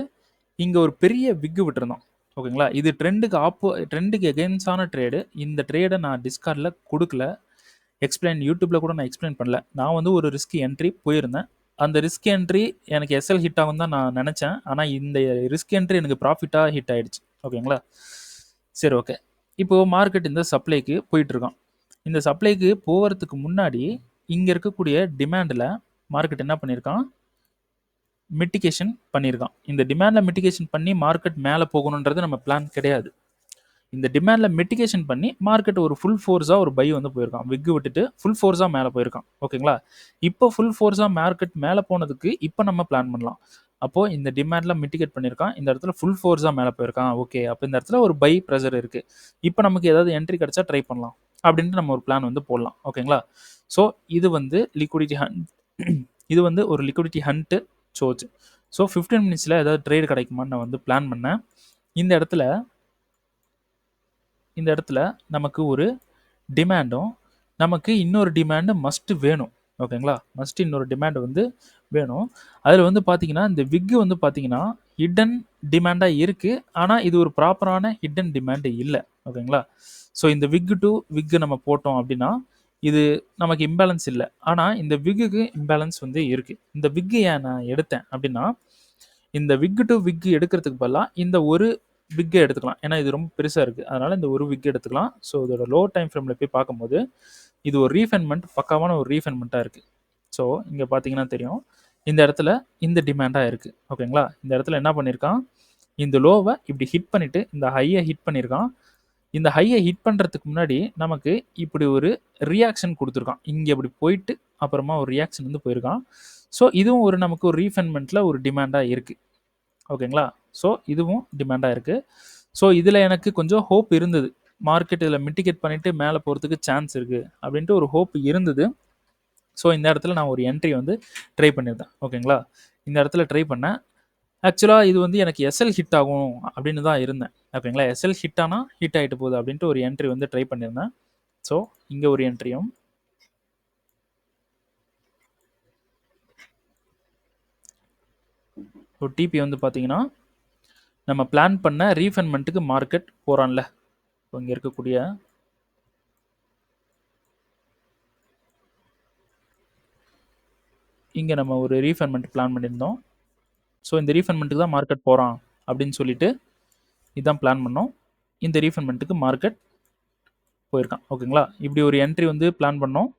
இங்கே ஒரு பெரிய விக்கு விட்டுருந்தோம். ஓகேங்களா? இது ட்ரெண்டுக்கு எகெயின்ஸ்டான ட்ரேடு. இந்த ட்ரேட நான் டிஸ்கார்ட்ல குடுக்கல. யூடியூப்ல கூட நான் எக்ஸ்பிளைன் பண்ணல. நான் வந்து ஒரு ரிஸ்க் என்ட்ரி போயிருந்தேன். அந்த ரிஸ்க் என்ட்ரி எனக்கு எஸ்எல் ஹிட் ஆகும்னு தான் நான் நெனச்சேன். ஆனா இந்த ரிஸ்க் என்ட்ரி எனக்கு ப்ராஃபிட்டா ஹிட் ஆயிடுச்சு. ஓகேங்களா? சரி, ஓகே. இப்போ மார்க்கெட் இந்த சப்ளைக்கு போயிட்டுருக்கான். இந்த சப்ளைக்கு போவறதுக்கு முன்னாடி, இங்க இருக்கக்கூடிய டிமாண்ட்ல மார்க்கெட் என்ன பண்ணியிருக்கான்? மிட்டிகேஷன் பண்ணியிருக்கான். இந்த டிமாண்ட்ல மிட்டிகேஷன் பண்ணி மார்க்கெட் மேல போகணுன்றது நம்ம பிளான் கிடையாது. இந்த டிமாண்ட்ல மிட்டிகேஷன் பண்ணி மார்க்கெட் ஒரு ஃபுல் ஃபோர்ஸா ஒரு பை வந்து போயிருக்கான். விக் விட்டுட்டு ஃபுல் ஃபோர்ஸா மேல போயிருக்கான். ஓகேங்களா? இப்போ ஃபுல் ஃபோர்ஸா மார்க்கெட் மேல போனதுக்கு இப்ப நம்ம பிளான் பண்ணலாம். அப்போ இந்த டிமாண்ட்ல மிட்டிகேட் பண்ணியிருக்கான். இந்த இடத்துல ஃபுல் ஃபோர்ஸா மேல போயிருக்கான். ஓகே. அப்ப இந்த இடத்துல ஒரு பை பிரஷர் இருக்கு. இப்ப நமக்கு ஏதாவது என்ட்ரி கிடைச்சா ட்ரை பண்ணலாம். அப்படின்ட்டு நம்ம ஒரு பிளான் வந்து போடலாம். ஓகேங்களா? ஸோ இது வந்து லிக்விடிட்டி ஹண்ட் இது வந்து ஒரு லிக்விடிட்டி ஹண்ட் சோர்ஸ். ஸோ 15 மினிட்ஸ்ல ஏதாவது ட்ரேட் கிடைக்குமான்னு நான் வந்து பிளான் பண்ணேன். இந்த இடத்துல நமக்கு ஒரு டிமாண்டும், நமக்கு இன்னொரு டிமாண்டு மஸ்ட் வேணும். ஓகேங்களா? மஸ்ட் இன்னொரு டிமாண்ட் வந்து வேணும். அதில் வந்து பார்த்தீங்கன்னா, இந்த விக் வந்து பார்த்தீங்கன்னா, ஹிடன் டிமாண்டா இருக்கு. ஆனா, இது ஒரு ப்ராப்பரான ஹிடன் டிமாண்ட் இல்ல. ஓகேங்களா? ஸோ இந்த விக் டு விக் நம்ம போட்டோம் அப்படின்னா, இது நமக்கு இம்பேலன்ஸ் இல்ல. ஆனா, இந்த விக்குக்கு இம்பேலன்ஸ் வந்து இருக்கு. இந்த விக் ஏன் நான் எடுத்தேன் அப்படின்னா, இந்த விக் டு விக் எடுக்கிறதுக்கு பதிலா இந்த ஒரு விக்கை எடுத்துக்கலாம். ஏன்னா இது ரொம்ப பெருசா இருக்கு. அதனால இந்த ஒரு விக் எடுத்துக்கலாம். ஸோ இதோட லோ டைம் ஃப்ரேம்ல போய் பார்க்கும்போது, இது ஒரு ரீஃபைன்மென்ட், பக்காவான ஒரு ரீஃபைன்மென்ட்டா இருக்கு. ஸோ இங்க பார்த்தீங்கன்னா தெரியும். இந்த இடத்துல இந்த டிமாண்டா இருக்கு. ஓகேங்களா? இந்த இடத்துல என்ன பண்ணியிருக்கான்? இந்த லோவ இப்படி ஹிட் பண்ணிட்டு, இந்த ஹைய ஹிட் பண்ணியிருக்கான். இந்த ஹைய ஹிட் பண்றதுக்கு முன்னாடி நமக்கு இப்படி ஒரு ரியாக்ஷன் குடுத்துருக்கான். இங்க இப்படி போயிட்டு, அப்புறமா ஒரு ரியாக்ஷன் வந்து போயிருக்கான். ஸோ இதுவும் ஒரு நமக்கு ஒரு ரீஃபைன்மென்ட்ல ஒரு டிமாண்டா இருக்கு. ஓகேங்களா? ஸோ இதுவும் டிமாண்டா இருக்கு. ஸோ இதில் எனக்கு கொஞ்சம் ஹோப் இருந்தது. மார்க்கெட் இதில் மிட்டிகேட் பண்ணிட்டு மேலே போகிறதுக்கு சான்ஸ் இருக்கு அப்படின்ட்டு ஒரு ஹோப் இருந்தது. ஸோ இந்த இடத்துல நான் ஒரு என்ட்ரி வந்து ட்ரை பண்ணியிருந்தேன். ஓகேங்களா? இந்த இடத்துல ட்ரை பண்ணேன். ஆக்சுவலாக இது வந்து எனக்கு எஸ்எல் ஹிட் ஆகும் அப்படின்னு தான் இருந்தேன். ஓகேங்களா? எஸ்எல் ஹிட் ஆனால் ஹிட் ஆகிட்டு போகுது அப்படின்ட்டு ஒரு என்ட்ரி வந்து ட்ரை பண்ணியிருந்தேன். ஸோ இங்கே ஒரு என்ட்ரியும், ஒரு டிபி வந்து பார்த்தீங்கன்னா, நம்ம பிளான் பண்ண ரீஃபைன்மெண்ட்டுக்கு மார்க்கெட் போகிறான்ல, இங்கே இருக்கக்கூடிய இங்கே நம்ம ஒரு ரீஃபைன்மெண்ட் பிளான் பண்ணியிருந்தோம். ஸோ இந்த ரீஃபைன்மெண்ட்டுக்கு தான் மார்க்கெட் போகிறான் அப்படின்னு சொல்லிட்டு இதான் பிளான் பண்ணோம். இந்த ரீஃபைன்மெண்ட்டுக்கு மார்க்கெட் போயிருக்கான். ஓகேங்களா? இப்படி ஒரு என்ட்ரி வந்து பிளான் பண்ணோம்.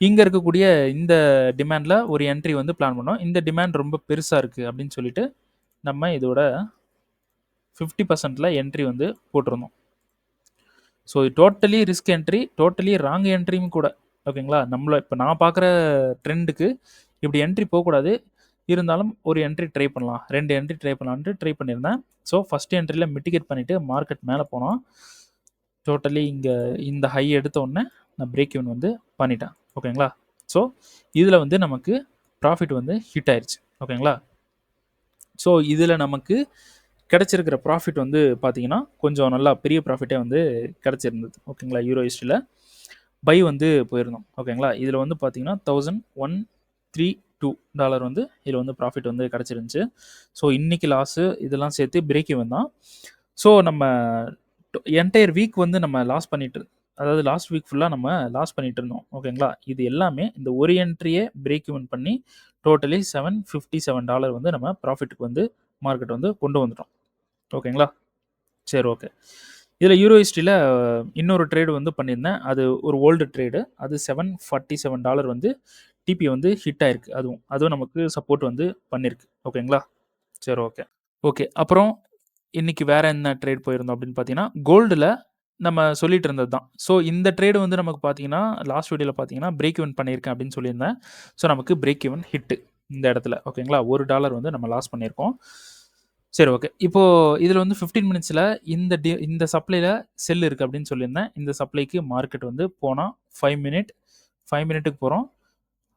இங்கே இருக்கக்கூடிய இந்த டிமாண்டில் ஒரு என்ட்ரி வந்து பிளான் பண்ணோம். இந்த டிமாண்ட் ரொம்ப பெருசாக இருக்குது அப்படின்னு சொல்லிட்டு நம்ம இதோட 50%ல என்ட்ரி வந்து போட்டிருந்தோம். So totally risk entry, totally wrong என்ட்ரியும் கூட. ஓகேங்களா? இப்போ நான் பார்க்குற ட்ரெண்டுக்கு இப்படி என்ட்ரி போகக்கூடாது. இருந்தாலும் ஒரு என்ட்ரி ட்ரை பண்ணலாம். 2 என்ட்ரி ட்ரை பண்ணலான்ட்டு ட்ரை பண்ணியிருந்தேன். ஸோ ஃபர்ஸ்ட் என்ட்ரியில் மிட்டிகேட் பண்ணிவிட்டு மார்க்கெட் மேலே போனோம். டோட்டலி இங்கே இந்த ஹை எடுத்த உடனே நான் பிரேக் ஈவன் வந்து பண்ணிட்டேன். ஓகேங்களா? ஸோ இதில் வந்து நமக்கு ப்ராஃபிட் வந்து ஹிட் ஆயிடுச்சு. ஓகேங்களா? ஸோ இதில் நமக்கு கிடைச்சிருக்கிற ப்ராஃபிட் வந்து பார்த்தீங்கன்னா, கொஞ்சம் நல்லா பெரிய ப்ராஃபிட்டே வந்து கிடைச்சிருந்தது. ஓகேங்களா? யூரோ ஹிஸ்ட்ரியில் பை வந்து போயிருந்தோம். ஓகேங்களா? இதில் வந்து பார்த்தீங்கன்னா $1132 வந்து இதில் வந்து ப்ராஃபிட் வந்து கிடச்சிருந்துச்சு. ஸோ இன்னைக்கு லாஸு இதெல்லாம் சேர்த்து பிரேக் ஈவன் தான். ஸோ நம்ம என்டையர் வீக் வந்து நம்ம லாஸ் பண்ணிட்டு, அதாவது லாஸ்ட் வீக் ஃபுல்லாக நம்ம லாஸ் பண்ணிட்டு இருந்தோம். ஓகேங்களா? இது எல்லாமே இந்த ஒரு என்ட்ரியே பிரேக் ஈவன் பண்ணி டோட்டலி $757 வந்து நம்ம ப்ராஃபிட்டுக்கு வந்து மார்க்கெட் வந்து கொண்டு வந்துட்டோம். ஓகேங்களா? சரி, ஓகே. இதில் யூரோ ஹிஸ்ட்ரியில் இன்னொரு ட்ரேடு வந்து பண்ணியிருந்தேன். அது ஒரு ஓல்டு ட்ரேடு. அது $747 வந்து டிபி வந்து ஹிட் ஆயிருக்கு. அதுவும் நமக்கு சப்போர்ட் வந்து பண்ணியிருக்கு. ஓகேங்களா? சரி, ஓகே. ஓகே. அப்புறம் இன்னைக்கு வேற என்ன ட்ரேட் போயிருந்தோம் அப்படின்னு பார்த்தீங்கன்னா, கோல்டுல நம்ம சொல்லிட்டு இருந்தது தான். ஸோ இந்த ட்ரேடு வந்து நமக்கு பார்த்தீங்கன்னா, லாஸ்ட் வீடியோல பார்த்தீங்கன்னா, பிரேக் ஈவன் பண்ணியிருக்கேன் அப்படின்னு சொல்லியிருந்தேன். ஸோ நமக்கு பிரேக் ஈவன் ஹிட்டு இந்த இடத்துல. ஓகேங்களா? $1 வந்து நம்ம லாஸ் பண்ணியிருக்கோம். சரி, ஓகே. இப்போ இதில் வந்து 15 மினிட்ஸில் இந்த சப்ளைல செல் இருக்குது அப்படின்னு சொல்லியிருந்தேன். இந்த சப்ளைக்கு மார்க்கெட் வந்து போனால் 5 மினிட்டுக்கு போகிறோம்.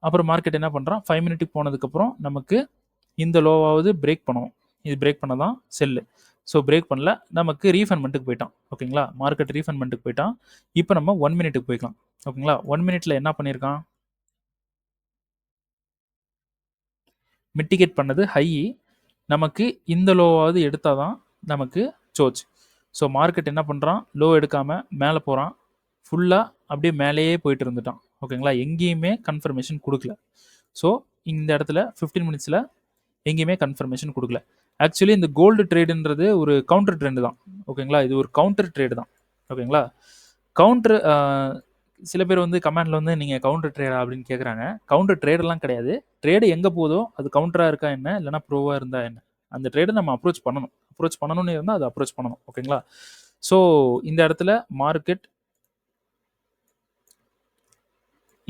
அப்புறம் மார்க்கெட் என்ன பண்ணுறான், 5 மினிட்டுக்கு போனதுக்கப்புறம் நமக்கு இந்த லோவாவது பிரேக் பண்ணணும். இது பிரேக் பண்ண தான் செல்லு. ஸோ பிரேக் பண்ணல. நமக்கு ரீஃபண்ட்மெண்ட்டுக்கு போயிட்டான். ஓகேங்களா? மார்க்கெட் ரீஃபண்ட்மெண்ட்டுக்கு போயிட்டான். இப்போ நம்ம 1 மினிட்டுக்கு போய்க்கலாம். ஓகேங்களா? 1 மினிட்ல என்ன பண்ணியிருக்கான், மிட்டிகேட் பண்ணது ஹை. நமக்கு இந்த லோவாவது எடுத்தால் தான் நமக்கு சோச். ஸோ மார்க்கெட் என்ன பண்ணுறான், லோ எடுக்காமல் மேலே போகிறான், ஃபுல்லாக அப்படியே மேலேயே போயிட்டு இருந்துட்டான். ஓகேங்களா, எங்கேயுமே கன்ஃபர்மேஷன் கொடுக்கல. ஸோ இந்த இடத்துல 15 மினிட்ஸில் எங்கேயுமே கன்ஃபர்மேஷன் கொடுக்கல. ஆக்சுவலி இந்த கோல்டு ட்ரேடுன்றது ஒரு கவுண்டர் ட்ரெண்டு தான். ஓகேங்களா, இது ஒரு கவுண்டர் ட்ரேடு தான். ஓகேங்களா, கவுண்டர் சில பேர் வந்து கமெண்ட்ல வந்து நீங்கள் கவுண்டர் ட்ரேடா அப்படின்னு கேட்குறாங்க. கவுண்டர் ட்ரேடெல்லாம் கிடையாது. ட்ரேடு எங்கே போதோ அது கவுண்டராக இருக்கா என்ன, இல்லைனா ப்ரோவாக இருந்தால் என்ன, அந்த ட்ரேடை நம்ம அப்ரோச் பண்ணணும். அப்ரோச் பண்ணணும்னு இருந்தால் அதை அப்ரோச் பண்ணணும். ஓகேங்களா, ஸோ இந்த இடத்துல மார்க்கெட்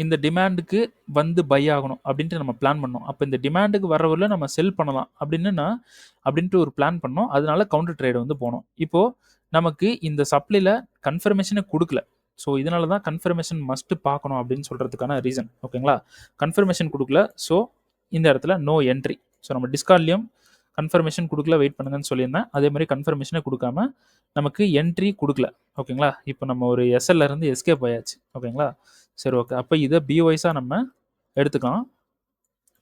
இந்த டிமாண்டுக்கு வந்து பை ஆகணும் அப்படின்ட்டு நம்ம பிளான் பண்ணோம். அப்போ இந்த டிமாண்டுக்கு வரவரில் நம்ம செல் பண்ணலாம் அப்படின்ட்டு ஒரு பிளான் பண்ணோம். அதனால கவுண்டர் ட்ரேடு வந்து போனோம். இப்போது நமக்கு இந்த சப்ளையில் கன்ஃபர்மேஷனை கொடுக்கல. ஸோ இதனால தான் கன்ஃபர்மேஷன் மஸ்ட்டு பார்க்கணும் அப்படின்னு சொல்கிறதுக்கான ரீசன். ஓகேங்களா, கன்ஃபர்மேஷன் கொடுக்கல. ஸோ இந்த இடத்துல நோ என்ட்ரி. ஸோ நம்ம டிஸ்கார்ட்லேயும் கன்ஃபர்மேஷன் கொடுக்கல, வெயிட் பண்ணுங்கன்னு சொல்லியிருந்தேன். அதே மாதிரி கன்ஃபர்மேஷனை கொடுக்காம நமக்கு என்ட்ரி கொடுக்கல. ஓகேங்களா, இப்போ நம்ம ஒரு எஸ்எல்ல இருந்து எஸ்கேப் ஆயாச்சு. ஓகேங்களா, சரி ஓகே. அப்போ இதை பிஒய்ஸாக நம்ம எடுத்துக்கலாம்.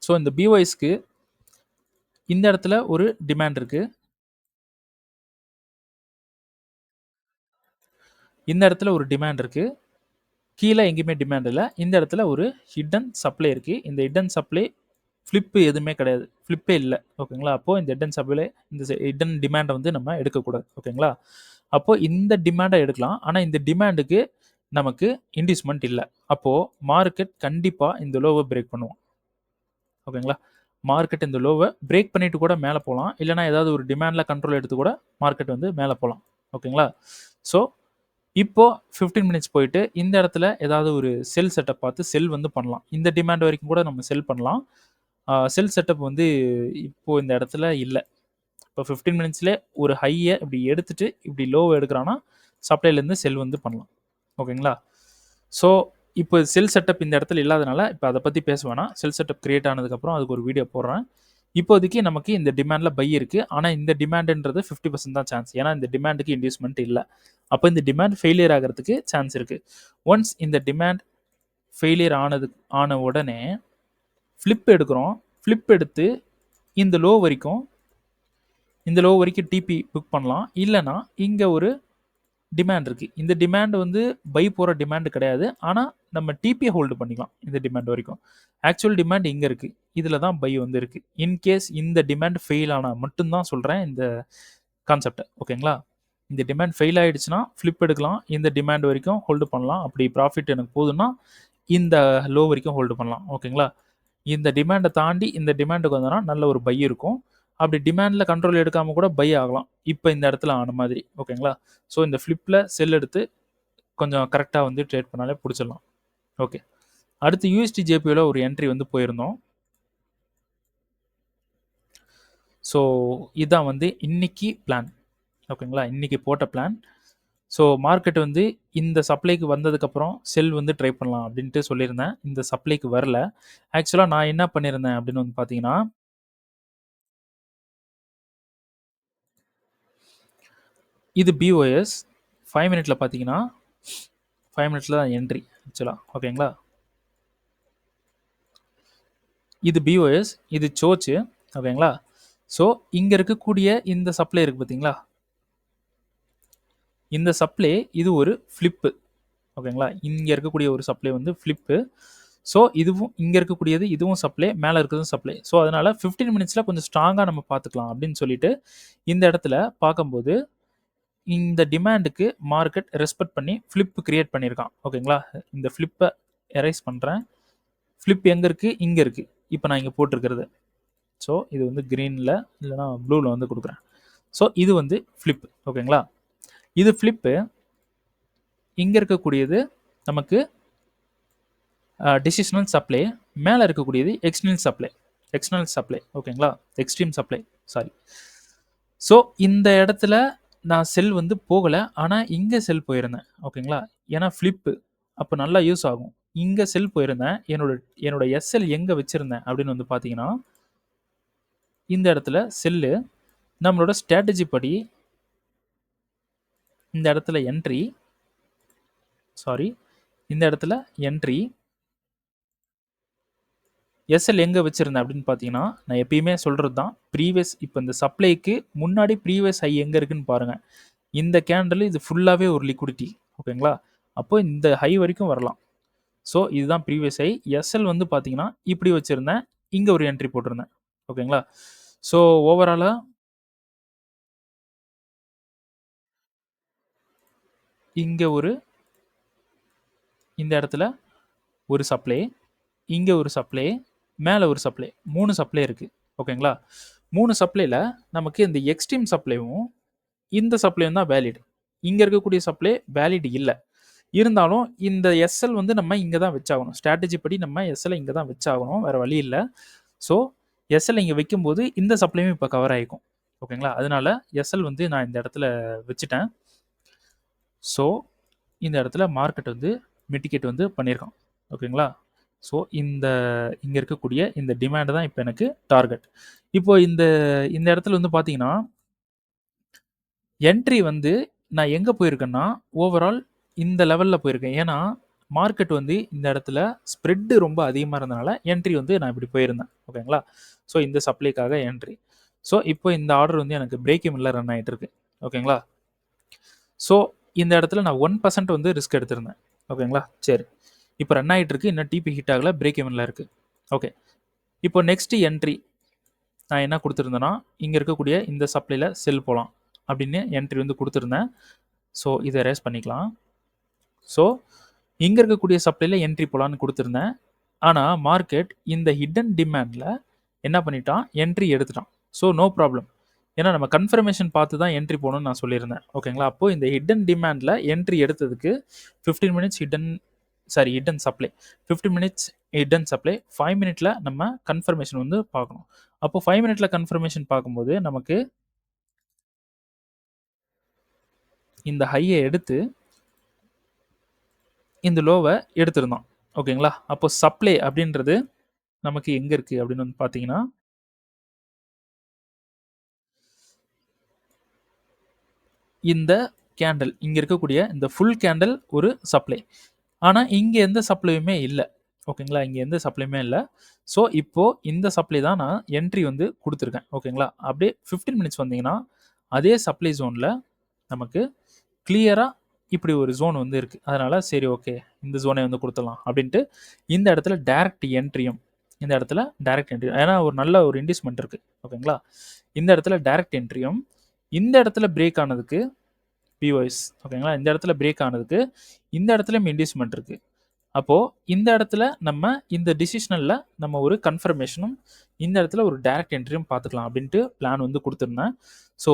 ஸோ இந்த பிஒய்ஸ்க்கு இந்த இடத்துல ஒரு டிமாண்ட் இருக்குது, இந்த இடத்துல ஒரு டிமாண்ட் இருக்குது, கீழே எங்கேயுமே டிமாண்ட் இல்லை. இந்த இடத்துல ஒரு ஹிடன் சப்ளை இருக்குது. இந்த ஹிடன் சப்ளை ஃப்ளிப்பு எதுவுமே கிடையாது, ஃப்ளிப்பே இல்லை. ஓகேங்களா, அப்போது இந்த ஹிடன் சப்ளை, இந்த ஹிடன் டிமாண்டை வந்து நம்ம எடுக்கக்கூடாது. ஓகேங்களா, அப்போது இந்த டிமாண்டை எடுக்கலாம். ஆனால் இந்த டிமாண்டுக்கு நமக்கு இன்டியூஸ்மெண்ட் இல்லை. அப்போது மார்க்கெட் கண்டிப்பாக இந்த லோவை பிரேக் பண்ணுவோம். ஓகேங்களா, மார்க்கெட் இந்த லோவை பிரேக் பண்ணிட்டு கூட மேலே போகலாம், இல்லைனா ஏதாவது ஒரு டிமாண்டில் கண்ட்ரோல் எடுத்து கூட மார்க்கெட் வந்து மேலே போகலாம். ஓகேங்களா, ஸோ இப்போது 15 மினிட்ஸ் போயிட்டு இந்த இடத்துல ஏதாவது ஒரு செல் செட்டப் பார்த்து செல் வந்து பண்ணலாம். இந்த டிமாண்ட் வரைக்கும் கூட நம்ம செல் பண்ணலாம். செல் செட்டப் வந்து இப்போது இந்த இடத்துல இல்லை. இப்போ 15 மினிட்ஸ்லேயே ஒரு ஹையை இப்படி எடுத்துகிட்டு இப்படி லோவை எடுக்கிறான்னா சப்ளைலேருந்து செல் வந்து பண்ணலாம். ஓகேங்களா, ஸோ இப்போ செல் செட்டப் இந்த இடத்துல இல்லாதனால இப்போ அதை பற்றி பேச வேணாம். செல் செட்டப் கிரியேட் ஆனதுக்கப்புறம் அதுக்கு ஒரு வீடியோ போடுறேன். இப்போதைக்கு நமக்கு இந்த டிமாண்டில் பை இருக்குது. ஆனால் இந்த டிமாண்டுன்றது 50% தான் சான்ஸ். ஏன்னா இந்த டிமாண்டுக்கு இன்டியூஸ்மெண்ட் இல்லை. அப்போ இந்த டிமாண்ட் ஃபெயிலியர் ஆகிறதுக்கு சான்ஸ் இருக்குது. ஒன்ஸ் இந்த டிமாண்ட் ஃபெயிலியர் ஆன உடனே ஃப்ளிப் எடுக்கிறோம். ஃப்ளிப் எடுத்து இந்த லோ வரைக்கும் டிபி புக் பண்ணலாம். இல்லைனா இங்கே ஒரு டிமாண்ட் இருக்குது. இந்த டிமாண்ட் வந்து பை போகிற டிமாண்டு கிடையாது. ஆனால் நம்ம டிபியை ஹோல்டு பண்ணிக்கலாம் இந்த டிமாண்ட் வரைக்கும். ஆக்சுவல் டிமாண்ட் இங்கே இருக்குது, இதில் தான் பை வந்து இருக்குது. இன்கேஸ் இந்த டிமாண்ட் ஃபெயில் ஆனால் மட்டும்தான் சொல்கிறேன் இந்த கான்செப்டை. ஓகேங்களா, இந்த டிமாண்ட் ஃபெயில் ஆகிடுச்சுன்னா ஃப்ளிப் எடுக்கலாம், இந்த டிமாண்ட் வரைக்கும் ஹோல்டு பண்ணலாம். அப்படி ப்ராஃபிட் எனக்கு போதுன்னா இந்த லோ வரைக்கும் ஹோல்டு பண்ணலாம். ஓகேங்களா, இந்த டிமாண்டை தாண்டி இந்த டிமாண்டுக்கு வந்தோன்னா நல்ல ஒரு பை இருக்கும். அப்படி டிமாண்டில் கண்ட்ரோல் எடுக்காமல் கூட பை ஆகலாம், இப்போ இந்த இடத்துல ஆன மாதிரி. ஓகேங்களா, ஸோ இந்த ஃப்ளிப்பில் செல் எடுத்து கொஞ்சம் கரெக்டாக வந்து ட்ரேட் பண்ணாலே பிடிச்சிடலாம். ஓகே, அடுத்து யூஎஸ்டி ஜேபியில் ஒரு என்ட்ரி வந்து போயிருந்தோம். ஸோ இதுதான் வந்து இன்னைக்கு பிளான். ஓகேங்களா, இன்றைக்கி போட்ட பிளான். ஸோ மார்க்கெட் வந்து இந்த சப்ளைக்கு வந்ததுக்கப்புறம் செல் வந்து ட்ரை பண்ணலாம் அப்படின்ட்டு சொல்லியிருந்தேன். இந்த சப்ளைக்கு வரல. ஆக்சுவலாக நான் என்ன பண்ணியிருந்தேன் அப்படின்னு வந்து பார்த்தீங்கன்னா, இது பிஓஎஸ் 5 மினிட்ல பார்த்தீங்கன்னா 5 மினிட்ஸில் தான் என்ட்ரி ஆக்சுவலாக. ஓகேங்களா, இது பிஓஎஸ், இது சோச்சு. ஓகேங்களா, ஸோ இங்கே இருக்கக்கூடிய இந்த சப்ளை இருக்குது பார்த்தீங்களா, இந்த சப்ளை இது ஒரு ஃப்ளிப்பு. ஓகேங்களா, இங்கே இருக்கக்கூடிய ஒரு சப்ளை வந்து ஃப்ளிப்பு. ஸோ இதுவும் இங்கே இருக்கக்கூடியது, இதுவும் சப்ளை, மேலே இருக்கிறதும் சப்ளை. ஸோ அதனால் 15 மினிட்ஸில் கொஞ்சம் ஸ்ட்ராங்காக நம்ம பார்த்துக்கலாம் அப்படின்னு சொல்லிட்டு இந்த இடத்துல பார்க்கும்போது இந்த டிமாண்டுக்கு மார்க்கெட் ரெஸ்பெக்ட் பண்ணி ஃப்ளிப் கிரியேட் பண்ணியிருக்கான். ஓகேங்களா, இந்த ஃப்ளிப்பை எரேஸ் பண்ணுறேன். ஃப்ளிப் எங்கே இருக்குது, இங்கே இருக்குது. இப்போ நான் இங்கே போட்டிருக்கிறது. ஸோ இது வந்து க்ரீனில் இல்லைனா ப்ளூவில் வந்து கொடுக்குறேன். ஸோ இது வந்து ஃப்ளிப். ஓகேங்களா, இது ஃப்ளிப்பு. இங்கே இருக்கக்கூடியது நமக்கு டிசிஷனல் சப்ளை, மேலே இருக்கக்கூடியது எக்ஸ்டர்னல் சப்ளை. ஓகேங்களா, எக்ஸ்ட்ரீம் சப்ளை, சாரி. ஸோ இந்த இடத்துல நான் செல் வந்து போகலை, ஆனால் இங்கே செல் போயிருந்தேன். ஓகேங்களா, ஏன்னா ஃப்ளிப்பு அப்போ நல்லா யூஸ் ஆகும். இங்கே செல் போயிருந்தேன். என்னோட எஸ்எல் எங்கே வச்சுருந்தேன் அப்படின்னு வந்து பார்த்தீங்கன்னா, இந்த இடத்துல செல்லு நம்மளோட ஸ்ட்ராட்டஜி படி இந்த இடத்துல இந்த இடத்துல என்ட்ரி எஸ்எல் எங்கே வச்சுருந்தேன் அப்படின்னு பார்த்தீங்கன்னா, நான் எப்பயுமே சொல்கிறது தான் ப்ரீவியஸ் இப்போ இந்த சப்ளைக்கு முன்னாடி ப்ரீவியஸ் ஹை எங்கே இருக்குன்னு பாருங்கள். இந்த கேண்டில் இது ஃபுல்லாகவே ஒரு லிக்விடிட்டி. ஓகேங்களா? அப்போ இந்த ஹை வரைக்கும் வரலாம். ஸோ இதுதான் ப்ரீவியஸ் ஹை. எஸ்எல் வந்து பார்த்தீங்கன்னா, இப்படி வச்சுருந்தேன். இங்கே ஒரு என்ட்ரி போட்டிருந்தேன். ஓகேங்களா? ஸோ ஓவராலாக இங்கே இந்த இடத்துல ஒரு சப்ளை, இங்கே ஒரு சப்ளை, மேலே ஒரு சப்ளை, 3 சப்ளை இருக்குது. ஓகேங்களா? 3 சப்ளையில் நமக்கு இந்த எக்ஸ்ட்ரீம் சப்ளைவும் இந்த சப்ளையும் தான் வேலிட். இங்கே இருக்கக்கூடிய சப்ளை வேலிட் இல்லை. இருந்தாலும் இந்த எஸ்எல் வந்து நம்ம இங்கே தான் வச்சாகணும். ஸ்ட்ராட்டஜி படி நம்ம எஸ்எல் இங்கே தான் வச்சாகணும், வேறு வழி இல்லை. ஸோ எஸ்எல் இங்கே வைக்கும்போது இந்த சப்ளையும் இப்போ கவர் ஆகிக்கும். ஓகேங்களா? அதனால எஸ்எல் வந்து நான் இந்த இடத்துல வச்சுட்டேன். ஸோ இந்த இடத்துல மார்க்கெட் வந்து மிட்டிகேட் வந்து பண்ணியிருக்கான். ஓகேங்களா? ஸோ இங்கே இருக்கக்கூடிய இந்த டிமாண்டு தான் இப்போ எனக்கு டார்கெட். இப்போ இந்த இடத்துல வந்து பார்த்தீங்கன்னா, என்ட்ரி வந்து நான் எங்கே போயிருக்கேன்னா, ஓவரால் இந்த லெவலில் போயிருக்கேன். ஏன்னா மார்க்கெட் வந்து இந்த இடத்துல ஸ்ப்ரெட்டு ரொம்ப அதிகமாக இருந்தனால என்ட்ரி வந்து நான் இப்படி போயிருந்தேன். ஓகேங்களா? ஸோ இந்த சப்ளைக்காக என்ட்ரி. ஸோ இப்போ இந்த ஆர்டர் வந்து எனக்கு பிரேக் ஈவனில் ரன் ஆகிட்டு இருக்கு. ஓகேங்களா? ஸோ இந்த இடத்துல நான் 1% வந்து ரிஸ்க் எடுத்திருந்தேன். ஓகேங்களா? சரி, இப்போ ரன் ஆகிட்டு இருக்கு. இன்னும் டிபி ஹிட் ஆகலை, பிரேக் ஈவனில் இருக்குது. ஓகே, இப்போ நெக்ஸ்ட் என்ட்ரி நான் என்ன கொடுத்துருந்தேன்னா, இங்கே இருக்கக்கூடிய இந்த சப்ளையில் செல் போகலாம் அப்படின்னு என்ட்ரி வந்து கொடுத்துருந்தேன். ஸோ இதை ரேஸ் பண்ணிக்கலாம். ஸோ இங்கே இருக்கக்கூடிய சப்ளையில் என்ட்ரி போகலான்னு கொடுத்துருந்தேன். ஆனால் மார்க்கெட் இந்த ஹிடன் டிமாண்டில் என்ன பண்ணிட்டான், என்ட்ரி எடுத்துட்டான். So no problem. ஏன்னா நம்ம கன்ஃபர்மேஷன் பார்த்து தான் என்ட்ரி போகணும்னு நான் சொல்லியிருந்தேன். ஓகேங்களா? அப்போது இந்த ஹிடன் டிமாண்டில் என்ட்ரி எடுத்ததுக்கு 15 minutes hidden supply, 15 minutes hidden supply, 5 மினிட்ல நம்ம கன்ஃபர்மேஷன் வந்து பார்க்கணும். அப்போ 5 மினிட்ல கன்ஃபர்மேஷன் பார்க்கும்போது நமக்கு இந்த ஹையை எடுத்து இந்த லோவை எடுத்திருந்தோம். ஓகேங்களா? அப்போ சப்ளை அப்படின்றது நமக்கு எங்கே இருக்குது அப்படின்னு வந்து பார்த்தீங்கன்னா, இந்த கேண்டில் இங்கே இருக்கக்கூடிய இந்த ஃபுல் கேண்டில் ஒரு சப்ளை. ஆனால் இங்கே எந்த சப்ளையுமே இல்லை. ஓகேங்களா? இங்கே எந்த சப்ளையுமே இல்லை. ஸோ இப்போது இந்த சப்ளை தான் நான் என்ட்ரி வந்து கொடுத்துருக்கேன். ஓகேங்களா? அப்படியே 15 மினிட்ஸ் வந்தீங்கன்னா அதே சப்ளை ஜோனில் நமக்கு கிளியராக இப்படி ஒரு ஜோன் வந்து இருக்குது. அதனால் சரி, ஓகே, இந்த ஜோனை வந்து கொடுத்துடலாம் அப்படின்ட்டு இந்த இடத்துல டைரக்ட் என்ட்ரியும், இந்த இடத்துல டைரக்ட் என்ட்ரி, ஏன்னா ஒரு நல்ல ஒரு இன்டிஸ்மெண்ட் இருக்குது. ஓகேங்களா? இந்த இடத்துல டைரக்ட் என்ட்ரியும், இந்த இடத்துல பிரேக் ஆனதுக்கு பிஓஎஸ். ஓகேங்களா? இந்த இடத்துல பிரேக் ஆனதுக்கு இந்த இடத்துலையும் இன்டிஸ்மெண்ட் இருக்குது. அப்போது இந்த இடத்துல நம்ம இந்த டிசிஷனில் நம்ம ஒரு கன்ஃபர்மேஷனும் இந்த இடத்துல ஒரு டைரக்ட் என்ட்ரியும் பார்த்துக்கலாம் அப்படின்ட்டு பிளான் வந்து கொடுத்துருந்தேன். ஸோ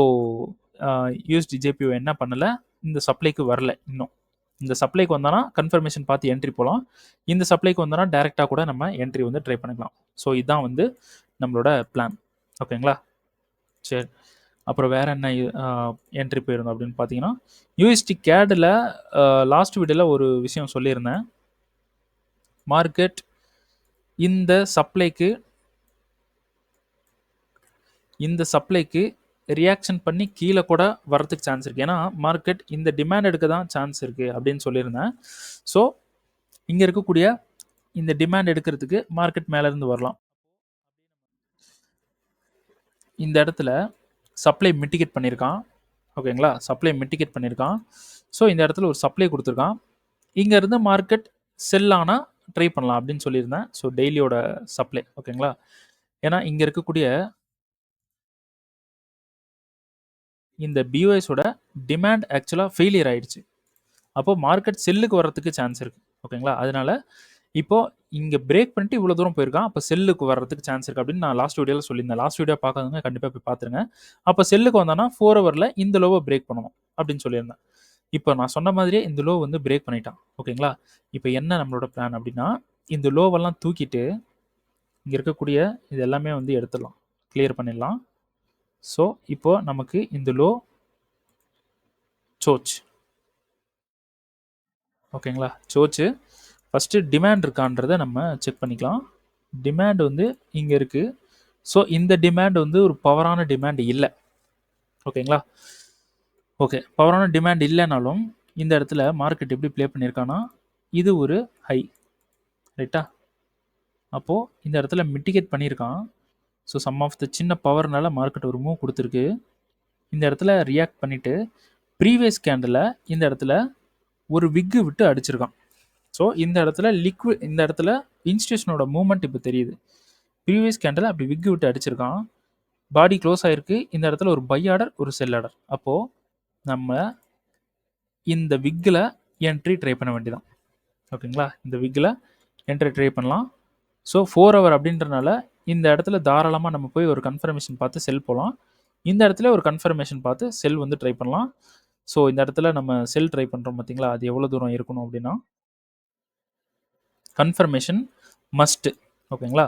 யூஎஸ்டிஜேபிஓ என்ன பண்ணலை, இந்த சப்ளைக்கு வரல. இன்னும் இந்த சப்ளைக்கு வந்தோன்னா கன்ஃபர்மேஷன் பார்த்து என்ட்ரி போகலாம். இந்த சப்ளைக்கு வந்தோன்னா டேரெக்டாக கூட நம்ம என்ட்ரி வந்து ட்ரை பண்ணிக்கலாம். ஸோ இதுதான் வந்து நம்மளோட பிளான். ஓகேங்களா? சரி, அப்புறம் வேறு என்ன என்ட்ரி போயிருந்தோம் அப்படின்னு பார்த்தீங்கன்னா, யூஎஸ்டி கேடில் லாஸ்ட் வீடியோவில் ஒரு விஷயம் சொல்லியிருந்தேன். மார்க்கெட் இந்த சப்ளைக்கு ரியாக்ஷன் பண்ணி கீழே கூட வரதுக்கு சான்ஸ் இருக்குது. ஏன்னா மார்க்கெட் இந்த டிமாண்ட் எடுக்க தான் சான்ஸ் இருக்குது அப்படின்னு சொல்லியிருந்தேன். ஸோ இங்கே இருக்கக்கூடிய இந்த டிமாண்ட் எடுக்கிறதுக்கு மார்க்கெட் மேலேருந்து வரலாம். இந்த இடத்துல சப்ளை மிட்டிகேட் பண்ணியிருக்கான். ஓகேங்களா? சப்ளை மிட்டிகேட் பண்ணியிருக்கான். ஸோ இந்த இடத்துல ஒரு சப்ளை கொடுத்துருக்கான். இங்கேருந்து மார்க்கெட் செல் ஆனால் ட்ரை பண்ணலாம் அப்படின்னு சொல்லியிருந்தேன். ஸோ டெய்லியோட சப்ளை. ஓகேங்களா? ஏன்னா இங்கே இருக்கக்கூடிய இந்த பிஓஎஸோட டிமாண்ட் ஆக்சுவலாக ஃபெயிலியர் ஆகிடுச்சு. அப்போது மார்க்கெட் செல்லுக்கு வர்றதுக்கு சான்ஸ் இருக்குது. ஓகேங்களா? அதனால் இப்போது இங்கே பிரேக் பண்ணிட்டு இவ்வளோ தூரம் போயிருக்கான். அப்போ செல்லுக்கு வர்றதுக்கு சான்ஸ் இருக்குது அப்படின்னு நான் லாஸ்ட் வீடியோவில் சொல்லியிருந்தேன். லாஸ்ட் வீடியோ பார்க்காதவங்க கண்டிப்பாக போய் பார்த்துருங்க. அப்போ செல்லுக்கு வந்தானா 4 ஹவரில் இந்த லோவை பிரேக் பண்ணணும் அப்படின்னு சொல்லியிருந்தேன். இப்போ நான் சொன்ன மாதிரியே இந்த லோ வந்து பிரேக் பண்ணிட்டான். ஓகேங்களா? இப்போ என்ன நம்மளோட பிளான் அப்படின்னா, இந்த லோவெல்லாம் தூக்கிட்டு இங்கே இருக்கக்கூடிய இது எல்லாமே வந்து எடுத்துடலாம், கிளியர் பண்ணிடலாம். ஸோ இப்போது நமக்கு இந்த லோ சோச். ஓகேங்களா? சோச்சு. ஃபஸ்ட்டு டிமாண்ட் இருக்கான்றதை நம்ம செக் பண்ணிக்கலாம். டிமாண்ட் வந்து இங்கே இருக்குது. ஸோ இந்த டிமாண்ட் வந்து ஒரு பவரான டிமாண்ட் இல்லை. ஓகேங்களா? ஓகே, பவரான டிமாண்ட் இல்லைனாலும் இந்த இடத்துல மார்க்கெட் எப்படி ப்ளே பண்ணியிருக்கான்னா, இது ஒரு ஹை, ரைட்டா? அப்போது இந்த இடத்துல மிட்டிகேட் பண்ணியிருக்கான். ஸோ சம் ஆஃப் த சின்ன பவர்னால மார்க்கெட் ஒரு மூவ் கொடுத்துருக்கு. இந்த இடத்துல ரியாக்ட் பண்ணிவிட்டு ப்ரீவியஸ் கேண்டில் இந்த இடத்துல ஒரு விக்கு விட்டு அடிச்சிருக்கான். ஸோ இந்த இடத்துல இந்த இடத்துல இன்ஸ்டியூஷனோட மூவ்மெண்ட் இப்போ தெரியுது. ப்ரீவியஸ் கேண்டில் அப்படி விக்கு விட்டு அடிச்சிருக்கான். பாடி க்ளோஸ் ஆயிருக்கு. இந்த இடத்துல ஒரு பை ஆர்டர் ஒரு செல் ஆர்டர். அப்போது நம்ம இந்த விக்கில் என்ட்ரி ட்ரை பண்ண வேண்டியதான். ஓகேங்களா, இந்த விக்கில் என்ட்ரி ட்ரை பண்ணலாம். ஸோ 4 ஹவர் அப்படின்றனால இந்த இடத்துல தாராளமாக நம்ம போய் ஒரு கன்ஃபர்மேஷன் பார்த்து செல் போகலாம். இந்த இடத்துல ஒரு கன்ஃபர்மேஷன் பார்த்து செல் வந்து ட்ரை பண்ணலாம். ஸோ இந்த இடத்துல நம்ம செல் ட்ரை பண்ணுறோம் பார்த்தீங்களா, அது எவ்வளோ தூரம் இருக்கணும் அப்படின்னா கன்ஃபர்மேஷன் மஸ்ட்டு. ஓகேங்களா,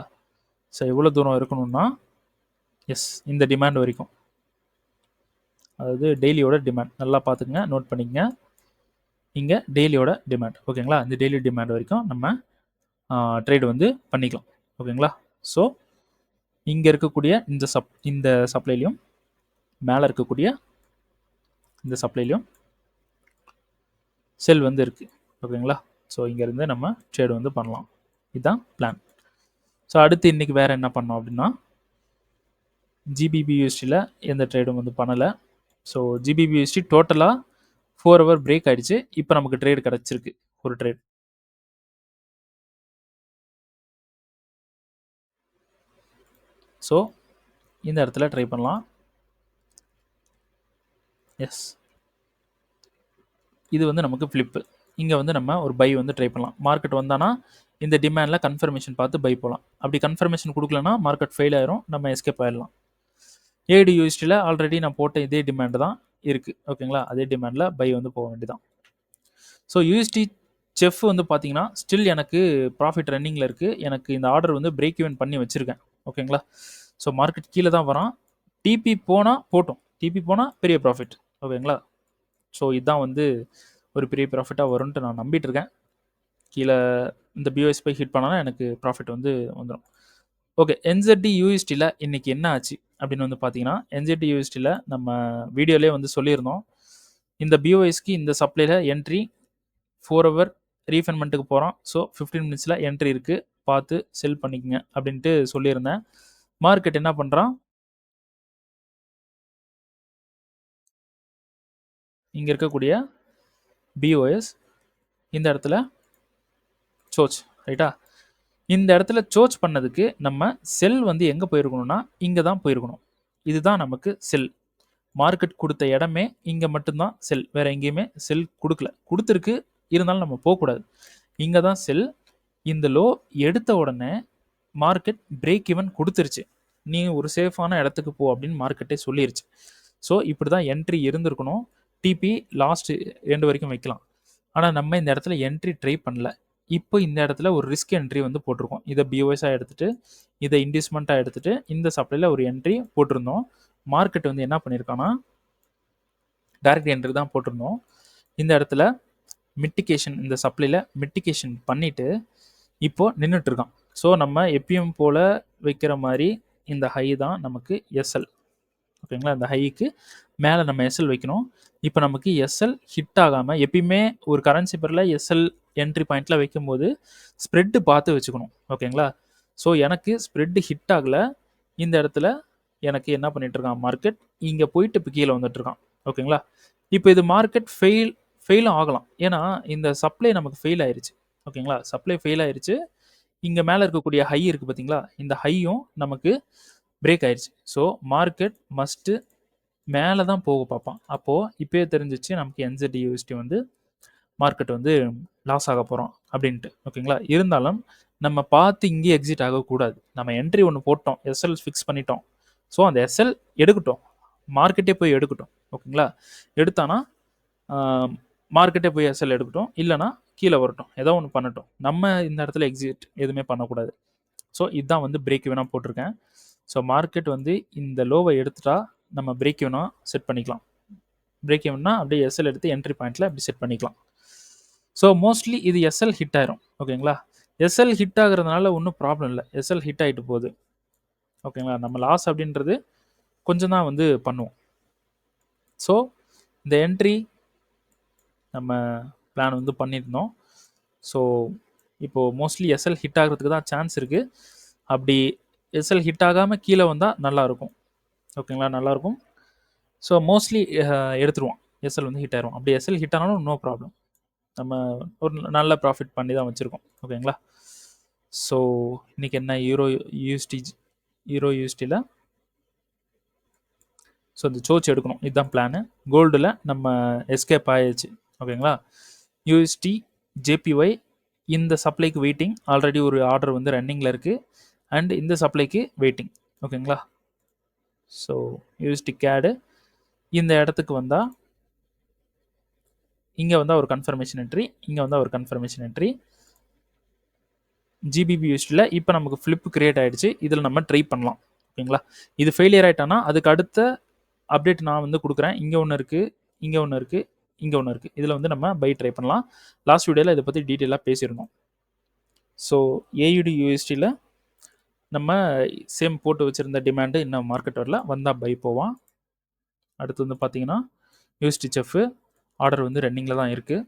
ஸோ எவ்வளோ தூரம் இருக்கணும்னா எஸ் இந்த டிமாண்ட் வரைக்கும், அதாவது டெய்லியோட டிமாண்ட் நல்லா பார்த்துக்குங்க, நோட் பண்ணிக்கங்க. இங்கே டெய்லியோட டிமாண்ட். ஓகேங்களா, இந்த டெய்லி டிமாண்ட் வரைக்கும் நம்ம ட்ரேட் வந்து பண்ணிக்கலாம். ஓகேங்களா, ஸோ இங்கே இருக்கக்கூடிய இந்த சப்ளைலையும் மேலே இருக்கக்கூடிய இந்த சப்ளைலையும் செல் வந்து இருக்குது. ஓகேங்களா, ஸோ இங்கேருந்து நம்ம ட்ரேட் வந்து பண்ணலாம். இதுதான் பிளான். ஸோ அடுத்து இன்றைக்கி வேறு என்ன பண்ணோம் அப்படின்னா GBPUSDயில் எந்த ட்ரேடும் வந்து பண்ணலை. ஸோ GBPUSD டோட்டலாக 4 ஹவர் பிரேக் ஆகிடுச்சு. இப்போ நமக்கு ட்ரேட் கிடச்சிருக்கு ஒரு ட்ரேட். ஸோ இந்த இடத்துல ட்ரை பண்ணலாம். எஸ், இது வந்து நமக்கு ஃப்ளிப்பு. இங்கே வந்து நம்ம ஒரு பை வந்து ட்ரை பண்ணலாம். மார்க்கெட் வந்தானா இந்த டிமாண்டில் கன்ஃபர்மேஷன் பார்த்து பை போகலாம். அப்படி கன்ஃபர்மேஷன் கொடுக்கலனா மார்க்கெட் ஃபெயில் ஆயிரும், நம்ம எஸ்கேப் ஆயிடலாம். AUDUSDயில் ஆல்ரெடி நான் போட்ட இதே டிமாண்டு தான் இருக்குது. ஓகேங்களா, அதே டிமாண்டில் பை வந்து போக வேண்டியதான். ஸோ USD செஃப் வந்து பார்த்தீங்கன்னா ஸ்டில் எனக்கு ப்ராஃபிட் ரன்னிங்கில் இருக்குது. எனக்கு இந்த ஆர்டர் வந்து பிரேக் ஈவன் பண்ணி வச்சுருக்கேன். ஓகேங்களா, ஸோ மார்க்கெட் கீழே தான் வரான். டிபி போனால் போட்டோம், டிபி போனால் பெரிய ப்ராஃபிட். ஓகேங்களா, ஸோ இதுதான் வந்து ஒரு பெரிய ப்ராஃபிட்டாக வரும்ன்ட்டு நான் நம்பிட்டு இருக்கேன். கீழே இந்த பிஓஎஸ் போய் ஹிட் பண்ணாலும் எனக்கு ப்ராஃபிட் வந்து வந்துடும். ஓகே, NZD/USDயில் இன்றைக்கி என்ன ஆச்சு அப்படின்னு வந்து பார்த்தீங்கன்னா NZD/USDயில் நம்ம வீடியோலேயே வந்து சொல்லியிருந்தோம். இந்த பிஓஎஸ்க்கு இந்த சப்ளையில் என்ட்ரி 4 ஹவர் ரீஃபைன்மெண்ட்டுக்கு போகிறோம். ஸோ 15 மினிட்ஸில் என்ட்ரி இருக்குது, பார்த்து செல் பண்ணிக்கங்க அப்படின்ட்டு சொல்லியிருந்தேன். மார்க்கெட் என்ன பண்ணுறான், இங்கே இருக்கக்கூடிய பிஓஎஸ் இந்த இடத்துல சோச் ரைட்டா, இந்த இடத்துல சோச் பண்ணதுக்கு நம்ம செல் வந்து எங்கே போயிருக்கணும்னா இங்கே தான் போயிருக்கணும். இதுதான் நமக்கு செல். மார்க்கெட் கொடுத்த இடமே இங்கே மட்டும்தான் செல், வேறு எங்கேயுமே செல் கொடுக்கல. கொடுத்துருக்கு, இருந்தாலும் நம்ம போகக்கூடாது. இங்கே தான் செல். இந்த லோ எடுத்த உடனே மார்க்கெட் பிரேக் ஈவன் கொடுத்துருச்சு. நீ ஒரு சேஃபான இடத்துக்கு போ அப்படின்னு மார்க்கெட்டே சொல்லிருச்சு. ஸோ இப்படி தான் என்ட்ரி இருந்திருக்கணும். டிபி லாஸ்ட் எண்டு வரைக்கும் வைக்கலாம். ஆனால் நம்ம இந்த இடத்துல என்ட்ரி ட்ரை பண்ணல. இப்போ இந்த இடத்துல ஒரு ரிஸ்க் என்ட்ரி வந்து போட்டிருக்கோம். இதை பிஓஎஸாக எடுத்துகிட்டு இதை இன்வெஸ்ட்மெண்ட்டாக எடுத்துகிட்டு இந்த சப்ளையில் ஒரு என்ட்ரி போட்டிருந்தோம். மார்க்கெட் வந்து என்ன பண்ணியிருக்கான்னா டைரக்ட் என்ட்ரி தான் போட்டிருந்தோம். இந்த இடத்துல மிட்டிகேஷன், இந்த சப்ளையில் மிட்டிகேஷன் பண்ணிவிட்டு இப்போது நின்றுட்டுருக்கான். ஸோ நம்ம எப்பயும் போல் வைக்கிற மாதிரி இந்த ஹை தான் நமக்கு எஸ்எல். ஓகேங்களா, இந்த ஹைக்கு மேலே நம்ம எஸ்எல் வைக்கணும். இப்போ நமக்கு எஸ்எல் ஹிட் ஆகாமல், எப்பயுமே ஒரு கரன்சி பேரில் எஸ்எல் என்ட்ரி பாயிண்டில் வைக்கும்போது ஸ்ப்ரெட்டு பார்த்து வச்சுக்கணும். ஓகேங்களா, ஸோ எனக்கு ஸ்ப்ரெட்டு ஹிட் ஆகலை. இந்த இடத்துல எனக்கு என்ன பண்ணிகிட்ருக்கான் மார்க்கெட், இங்கே போயிட்டு இப்போ கீழே வந்துட்டுருக்கான். ஓகேங்களா, இப்போ இது மார்க்கெட் ஃபெயிலும் ஆகலாம். ஏன்னா இந்த சப்ளை நமக்கு ஃபெயில் ஆயிடுச்சு. ஓகேங்களா, சப்ளை ஃபெயில் ஆயிடுச்சு. இங்கே மேலே இருக்கக்கூடிய ஹை இருக்குது பார்த்தீங்களா, இந்த ஹையும் நமக்கு பிரேக் ஆயிடுச்சு. ஸோ மார்க்கெட் மஸ்ட்டு மேலே தான் போக பார்ப்பான். அப்போது இப்போயே தெரிஞ்சிச்சு நமக்கு NZD/USD வந்து மார்க்கெட் வந்து லாஸ் ஆக போகிறோம் அப்படின்ட்டு. ஓகேங்களா, இருந்தாலும் நம்ம பார்த்து இங்கேயே எக்ஸிட் ஆகக்கூடாது. நம்ம என்ட்ரி ஒன்று போட்டோம், எஸ்எல் ஃபிக்ஸ் பண்ணிட்டோம். ஸோ அந்த எஸ்எல் எடுக்கட்டும், மார்க்கெட்டே போய் எடுக்கட்டும். ஓகேங்களா, எடுத்தானா மார்க்கெட்டே போய் எஸ்எல் எடுக்கட்டும், இல்லைனா கீழே வரட்டும், ஏதோ ஒன்று பண்ணட்டும். நம்ம இந்த இடத்துல எக்ஸிட் எதுவுமே பண்ணக்கூடாது. ஸோ இதுதான் வந்து பிரேக் ஈவனாக போட்டிருக்கேன். ஸோ மார்க்கெட் வந்து இந்த லோவை எடுத்துட்டா நம்ம பிரேக் ஈவனாக செட் பண்ணிக்கலாம். பிரேக் ஈவன்னா அப்படியே எஸ்எல் எடுத்து என்ட்ரி பாயிண்டில் அப்படி செட் பண்ணிக்கலாம். ஸோ மோஸ்ட்லி இது எஸ்எல் ஹிட் ஆயிரும். ஓகேங்களா, எஸ்எல் ஹிட் ஆகுறதுனால ஒன்றும் ப்ராப்ளம் இல்லை. எஸ்எல் ஹிட் ஆகிட்டு போகுது. ஓகேங்களா, நம்ம லாஸ் அப்படின்றது கொஞ்சம் தான் வந்து பண்ணுவோம். ஸோ இந்த என்ட்ரி நம்ம பிளான் வந்து பண்ணியிருந்தோம். ஸோ இப்போது மோஸ்ட்லி எஸ்எல் ஹிட் ஆகிறதுக்கு தான் சான்ஸ் இருக்குது. அப்படி எஸ்எல் ஹிட் ஆகாமல் கீழே வந்தால் நல்லாயிருக்கும். ஓகேங்களா, நல்லாயிருக்கும். ஸோ மோஸ்ட்லி எடுத்துருவோம், எஸ்எல் வந்து ஹிட் ஆயிரும். அப்படி எஸ்எல் ஹிட் ஆனாலும் நோ ப்ராப்ளம், நம்ம ஒரு நல்ல ப்ராஃபிட் பண்ணி தான் வச்சுருக்கோம். ஓகேங்களா. ஸோ இன்றைக்கி என்ன யூரோயூஎஸ்டியில் ஸோ இந்த சோச் எடுக்கணும், இதுதான் பிளானு. கோல்டில் நம்ம எஸ்கேப் ஆயிடுச்சு. ஓகேங்களா. யூஎஸ்டி ஜேபிஒய் இந்த சப்ளைக்கு வெயிட்டிங், ஆல்ரெடி ஒரு ஆர்டர் வந்து ரன்னிங்கில் இருக்குது. அண்ட் இந்த சப்ளைக்கு வெயிட்டிங். ஓகேங்களா. ஸோ யூஎஸ்டி கேடு இந்த இடத்துக்கு வந்தால், இங்கே வந்தால் ஒரு கன்ஃபர்மேஷன் என்ட்ரி, இங்கே வந்தால் ஒரு கன்ஃபர்மேஷன் என்ட்ரி. ஜிபிபி யூஎஸ்டியில் இப்போ நமக்கு ஃப்ளிப் கிரியேட் ஆகிடுச்சு, இதில் நம்ம ட்ரை பண்ணலாம். ஓகேங்களா. இது ஃபெயிலியர் ஆகிட்டானா அதுக்கு அடுத்த அப்டேட் நான் வந்து கொடுக்குறேன். இங்கே ஒன்று இருக்குது, இங்கே ஒன்று இருக்குது, இங்கே ஒன்று இருக்குது. இதில் வந்து நம்ம பை ட்ரை பண்ணலாம். லாஸ்ட் வீடியோவில் இதை பற்றி டீட்டெயிலாக பேசியிருந்தோம். ஸோ ஏயுடி யூஎஸ்டியில் நம்ம சேம் போட்டு வச்சுருந்த டிமாண்டு இன்னும் மார்க்கெட் வரல, வந்தால் பை போவான். அடுத்து வந்து பார்த்தீங்கன்னா யூஎஸ்டி செஃப் ஆர்டர் வந்து ரன்னிங்கில் தான் இருக்குது.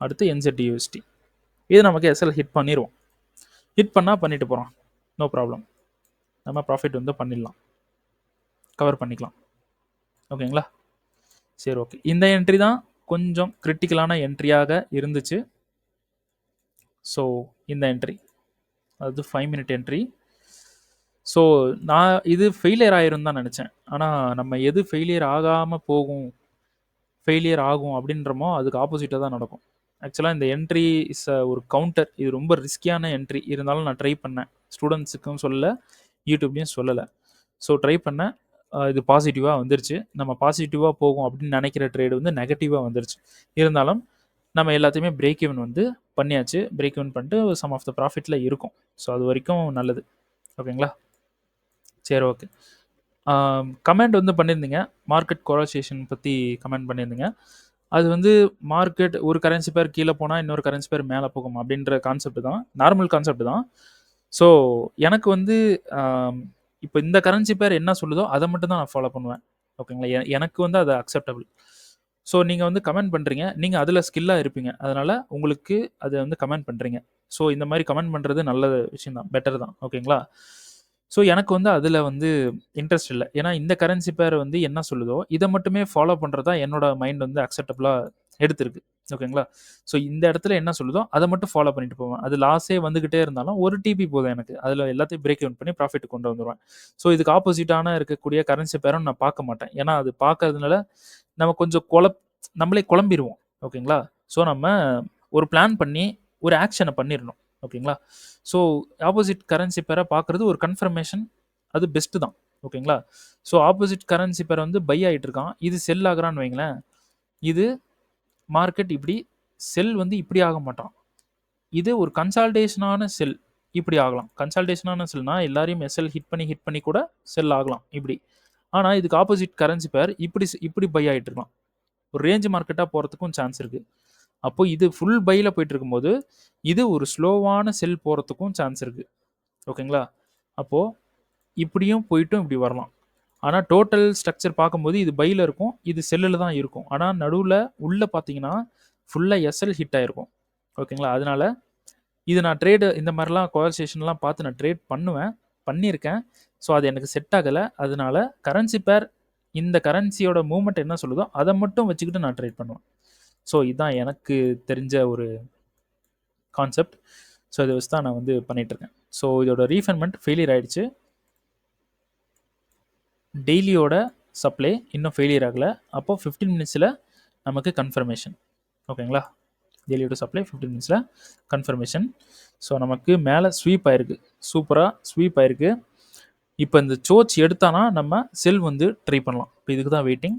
அடுத்து என்செட் யூஎஸ்டி, இது நமக்கு எஸ்எல் ஹிட் பண்ணிடுவோம். ஹிட் பண்ணால் பண்ணிட்டு போகிறோம், நோ ப்ராப்ளம். நம்ம ப்ராஃபிட் வந்து பண்ணிடலாம், கவர் பண்ணிக்கலாம். ஓகேங்களா. சரி, ஓகே. இந்த என்ட்ரி தான் கொஞ்சம் கிரிட்டிக்கலான என்ட்ரியாக இருந்துச்சு. ஸோ இந்த என்ட்ரி அது 5 மினிட் என்ட்ரி. ஸோ நான் இது ஃபெயிலியர் ஆயிரும் தான் நினச்சேன். ஆனால் நம்ம எது ஃபெயிலியர் ஆகாமல் போகும், ஃபெயிலியர் ஆகும் அப்படின்றமோ அதுக்கு ஆப்போசிட்டாக தான் நடக்கும். ஆக்சுவலாக இந்த என்ட்ரி இஸ் ஒரு கவுண்டர். இது ரொம்ப ரிஸ்கியான என்ட்ரி, இருந்தாலும் நான் ட்ரை பண்ணேன். ஸ்டூடெண்ட்ஸுக்கும் சொல்லலை, யூடியூப்லேயும் சொல்லலை. ஸோ ட்ரை பண்ணேன், இது பாசிட்டிவாக வந்துருச்சு. நம்ம பாசிட்டிவாக போகும் அப்படின்னு நினைக்கிற ட்ரேடு வந்து நெகட்டிவாக வந்துருச்சு. இருந்தாலும் நம்ம எல்லாத்தையுமே பிரேக் ஈவன் வந்து பண்ணியாச்சு. பிரேக் ஈவன் பண்ணிட்டு சம் ஆஃப் த ப்ராஃபிட்டில் இருக்கும். ஸோ அது வரைக்கும் நல்லது. ஓகேங்களா. சரி, ஓகே. கமெண்ட் வந்து பண்ணியிருந்தீங்க, மார்க்கெட் கொலாசேஷன் பற்றி கமெண்ட் பண்ணியிருந்தீங்க. அது வந்து மார்க்கெட் ஒரு கரன்சி பேர் கீழே போனால் இன்னொரு கரன்சி பேர் மேலே போகும் அப்படின்ற கான்செப்ட் தான், நார்மல் கான்செப்ட் தான். ஸோ எனக்கு வந்து இப்போ இந்த கரன்சி பேர் என்ன சொல்லுதோ அதை மட்டும் தான் நான் ஃபாலோ பண்ணுவேன். ஓகேங்களா. எனக்கு வந்து அது அக்செப்டபிள். ஸோ நீங்கள் வந்து கமெண்ட் பண்ணுறீங்க, நீங்கள் அதில் ஸ்கில்லாக இருப்பீங்க, அதனால் உங்களுக்கு அதை வந்து கமெண்ட் பண்ணுறீங்க. ஸோ இந்த மாதிரி கமெண்ட் பண்ணுறது நல்ல விஷயம் தான், பெட்டர் தான். ஓகேங்களா. ஸோ எனக்கு வந்து அதில் வந்து இன்ட்ரெஸ்ட் இல்லை. ஏன்னா இந்த கரன்சி பேர் வந்து என்ன சொல்லுதோ இதை மட்டுமே ஃபாலோ பண்ணுறது தான் என்னோட மைண்ட் வந்து அக்செப்டபுளாக எடுத்திருக்கு. ஓகேங்களா. ஸோ இந்த இடத்துல என்ன சொல்லுதோ அதை மட்டும் ஃபாலோ பண்ணிட்டு போவேன். அது லாஸே வந்துக்கிட்டே இருந்தாலும் ஒரு டிபி போதும் எனக்கு, அதில் எல்லாத்தையும் பிரேக் அவுட் பண்ணி ப்ராஃபிட் கொண்டு வந்துடுவேன். ஸோ இதுக்கு ஆப்போசிட்டான இருக்கக்கூடிய கரன்சி பேரும் நான் பார்க்க மாட்டேன். ஏன்னா அது பார்க்கறதுனால நம்ம கொஞ்சம் நம்மளே குழம்பிடுவோம். ஓகேங்களா. ஸோ நம்ம ஒரு பிளான் பண்ணி ஒரு ஆக்ஷனை பண்ணிடணும். ஓகேங்களா. ஸோ ஆப்போசிட் கரன்சி பேரை பார்க்குறது ஒரு கன்ஃபர்மேஷன், அது பெஸ்ட்டு தான். ஓகேங்களா. ஸோ ஆப்போசிட் கரன்சி பேரை வந்து பை ஆகிட்டு இருக்கான், இது செல் ஆகிறான்னு வைங்களேன். இது மார்க்கெட் இப்படி செல் வந்து இப்படி ஆக மாட்டான், இது ஒரு கன்சால்டேஷனான செல் இப்படி ஆகலாம். கன்சால்டேஷனான செல்னா எல்லாரையும் எஸ்எல் ஹிட் பண்ணி கூட செல் ஆகலாம் இப்படி. ஆனால் இதுக்கு ஆப்போசிட் கரன்சி பேர் இப்படி பை ஆகிட்டு இருக்கலாம். ஒரு ரேஞ்ச் மார்க்கெட்டாக போகிறதுக்கும் சான்ஸ் இருக்குது. அப்போது இது ஃபுல் பையில் போயிட்டு இருக்கும்போது இது ஒரு ஸ்லோவான செல் போகிறதுக்கும் சான்ஸ் இருக்குது. ஓகேங்களா. அப்போது இப்படியும் போயிட்டும் இப்படி வரலாம். ஆனால் டோட்டல் ஸ்ட்ரக்சர் பார்க்கும்போது இது பையில் இருக்கும், இது செல்லில் தான் இருக்கும். ஆனால் நடுவில் உள்ளே பார்த்தீங்கன்னா ஃபுல்லாக எஸ்எல் ஹிட் ஆகிருக்கும். ஓகேங்களா. அதனால் இது நான் ட்ரேடு இந்த மாதிரிலாம் கோஆல்சேஷன்லாம் பார்த்து நான் ட்ரேட் பண்ணியிருக்கேன். ஸோ அது எனக்கு செட் ஆகலை. அதனால கரன்சி பேர் இந்த கரன்சியோட மூவ்மெண்ட் என்ன சொல்லுதோ அதை மட்டும் வச்சுக்கிட்டு நான் ட்ரேட் பண்ணுவேன். ஸோ இதுதான் எனக்கு தெரிஞ்ச ஒரு கான்செப்ட். ஸோ இதை வச்சு தான் நான் வந்து பண்ணிகிட்ருக்கேன். ஸோ இதோட ரீஃபண்ட்மெண்ட் ஃபெயிலியர் ஆகிடுச்சு. டெய்லியோட சப்ளை இன்னும் ஃபெயிலியர் ஆகலை. அப்போது 15 மினிட்ஸில் நமக்கு கன்ஃபர்மேஷன். ஓகேங்களா. டெய்லியோட சப்ளை 15 மினிட்ஸில் கன்ஃபர்மேஷன். ஸோ நமக்கு மேலே ஸ்வீப் ஆகிருக்கு, சூப்பராக ஸ்வீப் ஆகிருக்கு. இப்போ இந்த சோச் எடுத்தானா நம்ம செல் வந்து ட்ரை பண்ணலாம். இப்போ இதுக்கு தான் வெயிட்டிங்.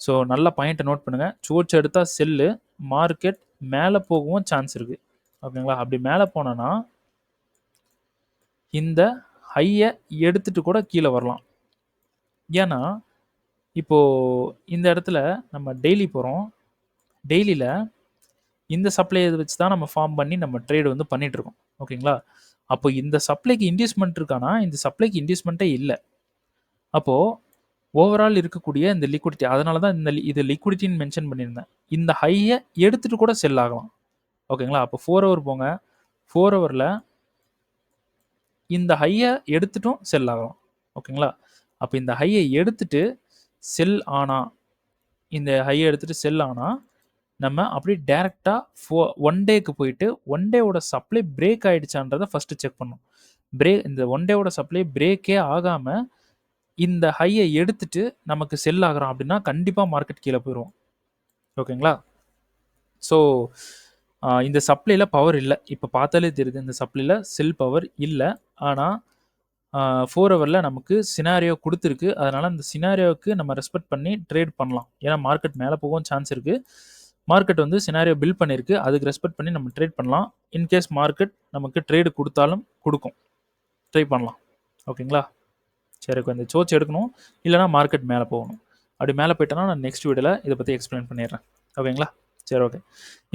ஸோ நல்ல பாயிண்ட்டை நோட் பண்ணுங்கள். சோச் எடுத்தால் செல்லு, மார்க்கெட் மேலே போகவும் சான்ஸ் இருக்குது. ஓகேங்களா. அப்படி மேலே போனோன்னா இந்த ஹையை எடுத்துகிட்டு கூட கீழே வரலாம். ஏன்னா இப்போது இந்த இடத்துல நம்ம டெய்லி போகிறோம், டெய்லியில் இந்த சப்ளையை வச்சு தான் நம்ம ஃபார்ம் பண்ணி நம்ம ட்ரேடு வந்து பண்ணிகிட்ருக்கோம். ஓகேங்களா. அப்போ இந்த சப்ளைக்கு இன்டியூஸ்மெண்ட் இருக்கானா, இந்த சப்ளைக்கு இன்டியூஸ்மெண்ட்டே இல்லை. அப்போது ஓவரால் இருக்கக்கூடிய இந்த லிக்விடிட்டி, அதனால தான் இது லிக்விடிட்டின்னு மென்ஷன் பண்ணியிருந்தேன். இந்த ஹையை எடுத்துகிட்டு கூட செல் ஆகலாம். ஓகேங்களா? அப்போ 4 ஹவர் போங்க. 4 ஹவரில் இந்த ஹையை எடுத்துட்டும் செல் ஆகலாம். ஓகேங்களா? அப்போ இந்த ஹையை எடுத்துட்டு செல் ஆனால் இந்த ஹையை எடுத்துட்டு செல் ஆனால் நம்ம அப்படியே டேரெக்டாக 1 டேக்கு போயிட்டு 1 டேவோட சப்ளை பிரேக் ஆகிடுச்சான்றதை ஃபஸ்ட்டு செக் பண்ணணும். இந்த 1 டேவோட சப்ளை பிரேக்கே ஆகாமல் இந்த ஹையை எடுத்துட்டு நமக்கு செல் ஆகிறோம் அப்படின்னா கண்டிப்பாக மார்க்கெட் கீழே போயிடும். ஓகேங்களா? ஸோ இந்த சப்ளையில் பவர் இல்லை. இப்போ பார்த்தாலே தெரியுது இந்த சப்ளையில் செல் பவர் இல்லை. ஆனால் 4 ஹவரில் நமக்கு சினாரியோ கொடுத்துருக்கு. அதனால் அந்த சினாரியோவுக்கு நம்ம ரெஸ்பெக்ட் பண்ணி ட்ரேட் பண்ணலாம். ஏன்னா மார்க்கெட் மேலே போகவும் சான்ஸ் இருக்குது. மார்க்கெட் வந்து சினாரியோ பில்ட் பண்ணியிருக்கு. அதுக்கு ரெஸ்பெக்ட் பண்ணி நம்ம ட்ரேட் பண்ணலாம். இன்கேஸ் மார்க்கெட் நமக்கு ட்ரேடு கொடுத்தாலும் கொடுக்கும், ட்ரை பண்ணலாம். ஓகேங்களா? சரி, கொஞ்சம் சோச்சு எடுக்கணும், இல்லைனா மார்க்கெட் மேலே போகணும். அப்படி மேலே போயிட்டோன்னா நான் நெக்ஸ்ட் வீடியோவில் இதை பற்றி எக்ஸ்பிளைன் பண்ணிடுறேன். ஓகேங்களா? சரி, ஓகே.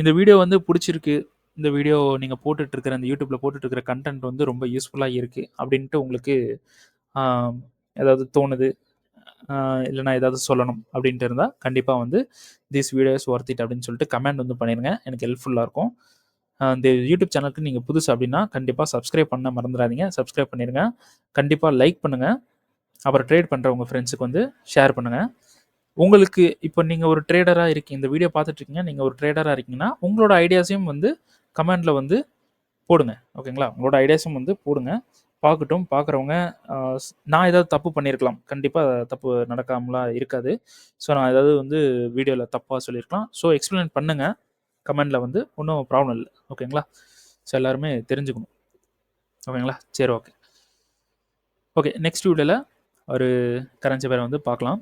இந்த வீடியோ வந்து பிடிச்சிருக்கு. இந்த வீடியோ நீங்கள் போட்டுட்ருக்கிற இந்த யூடியூப்பில் போட்டுட்ருக்கிற கண்டென்ட் வந்து ரொம்ப யூஸ்ஃபுல்லாக இருக்குது அப்படின்ட்டு உங்களுக்கு ஏதாவது தோணுது, இல்லைனா ஏதாவது சொல்லணும் அப்படின்ட்டு இருந்தால் கண்டிப்பாக வந்து this video is worth it அப்படின்னு சொல்லிட்டு கமெண்ட் வந்து பண்ணிடுங்க. எனக்கு ஹெல்ப்ஃபுல்லாக இருக்கும். இந்த யூடியூப் சேனலுக்கு நீங்கள் புதுசு அப்படின்னா கண்டிப்பாக சப்ஸ்கிரைப் பண்ண மறந்துடாதீங்க. சப்ஸ்கிரைப் பண்ணிடுங்க. கண்டிப்பாக லைக் பண்ணுங்கள். அப்புறம் ட்ரேட் பண்ணுற உங்கள் ஃப்ரெண்ட்ஸுக்கு வந்து ஷேர் பண்ணுங்கள். உங்களுக்கு இப்போ நீங்கள் ஒரு ட்ரேடராக இருக்கீங்க, இந்த வீடியோ பார்த்துட்ருக்கீங்க, நீங்கள் ஒரு ட்ரேடராக இருக்கீங்கன்னா உங்களோட ஐடியாஸையும் வந்து கமெண்டில் வந்து போடுங்க. ஓகேங்களா? உங்களோட ஐடியாஸும் வந்து போடுங்க. பார்க்கட்டும். பார்க்குறவங்க நான் ஏதாவது தப்பு பண்ணியிருக்கலாம். கண்டிப்பாக தப்பு நடக்காமலாம் இருக்காது. ஸோ நான் ஏதாவது வந்து வீடியோவில் தப்பாக சொல்லியிருக்கலாம். ஸோ எக்ஸ்பிளைன் பண்ணுங்கள் கமெண்டில் வந்து. ஒன்றும் ப்ராப்ளம் இல்லை. ஓகேங்களா? ஸோ எல்லாருமே தெரிஞ்சுக்கணும். ஓகேங்களா? சரி, ஓகே. ஓகே, நெக்ஸ்ட் வீடியோவில் ஒரு கரன்சி பேரை வந்து பார்க்கலாம்.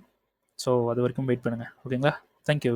ஸோ அது வரைக்கும் வெயிட் பண்ணுங்கள். ஓகேங்களா? தேங்க்யூ.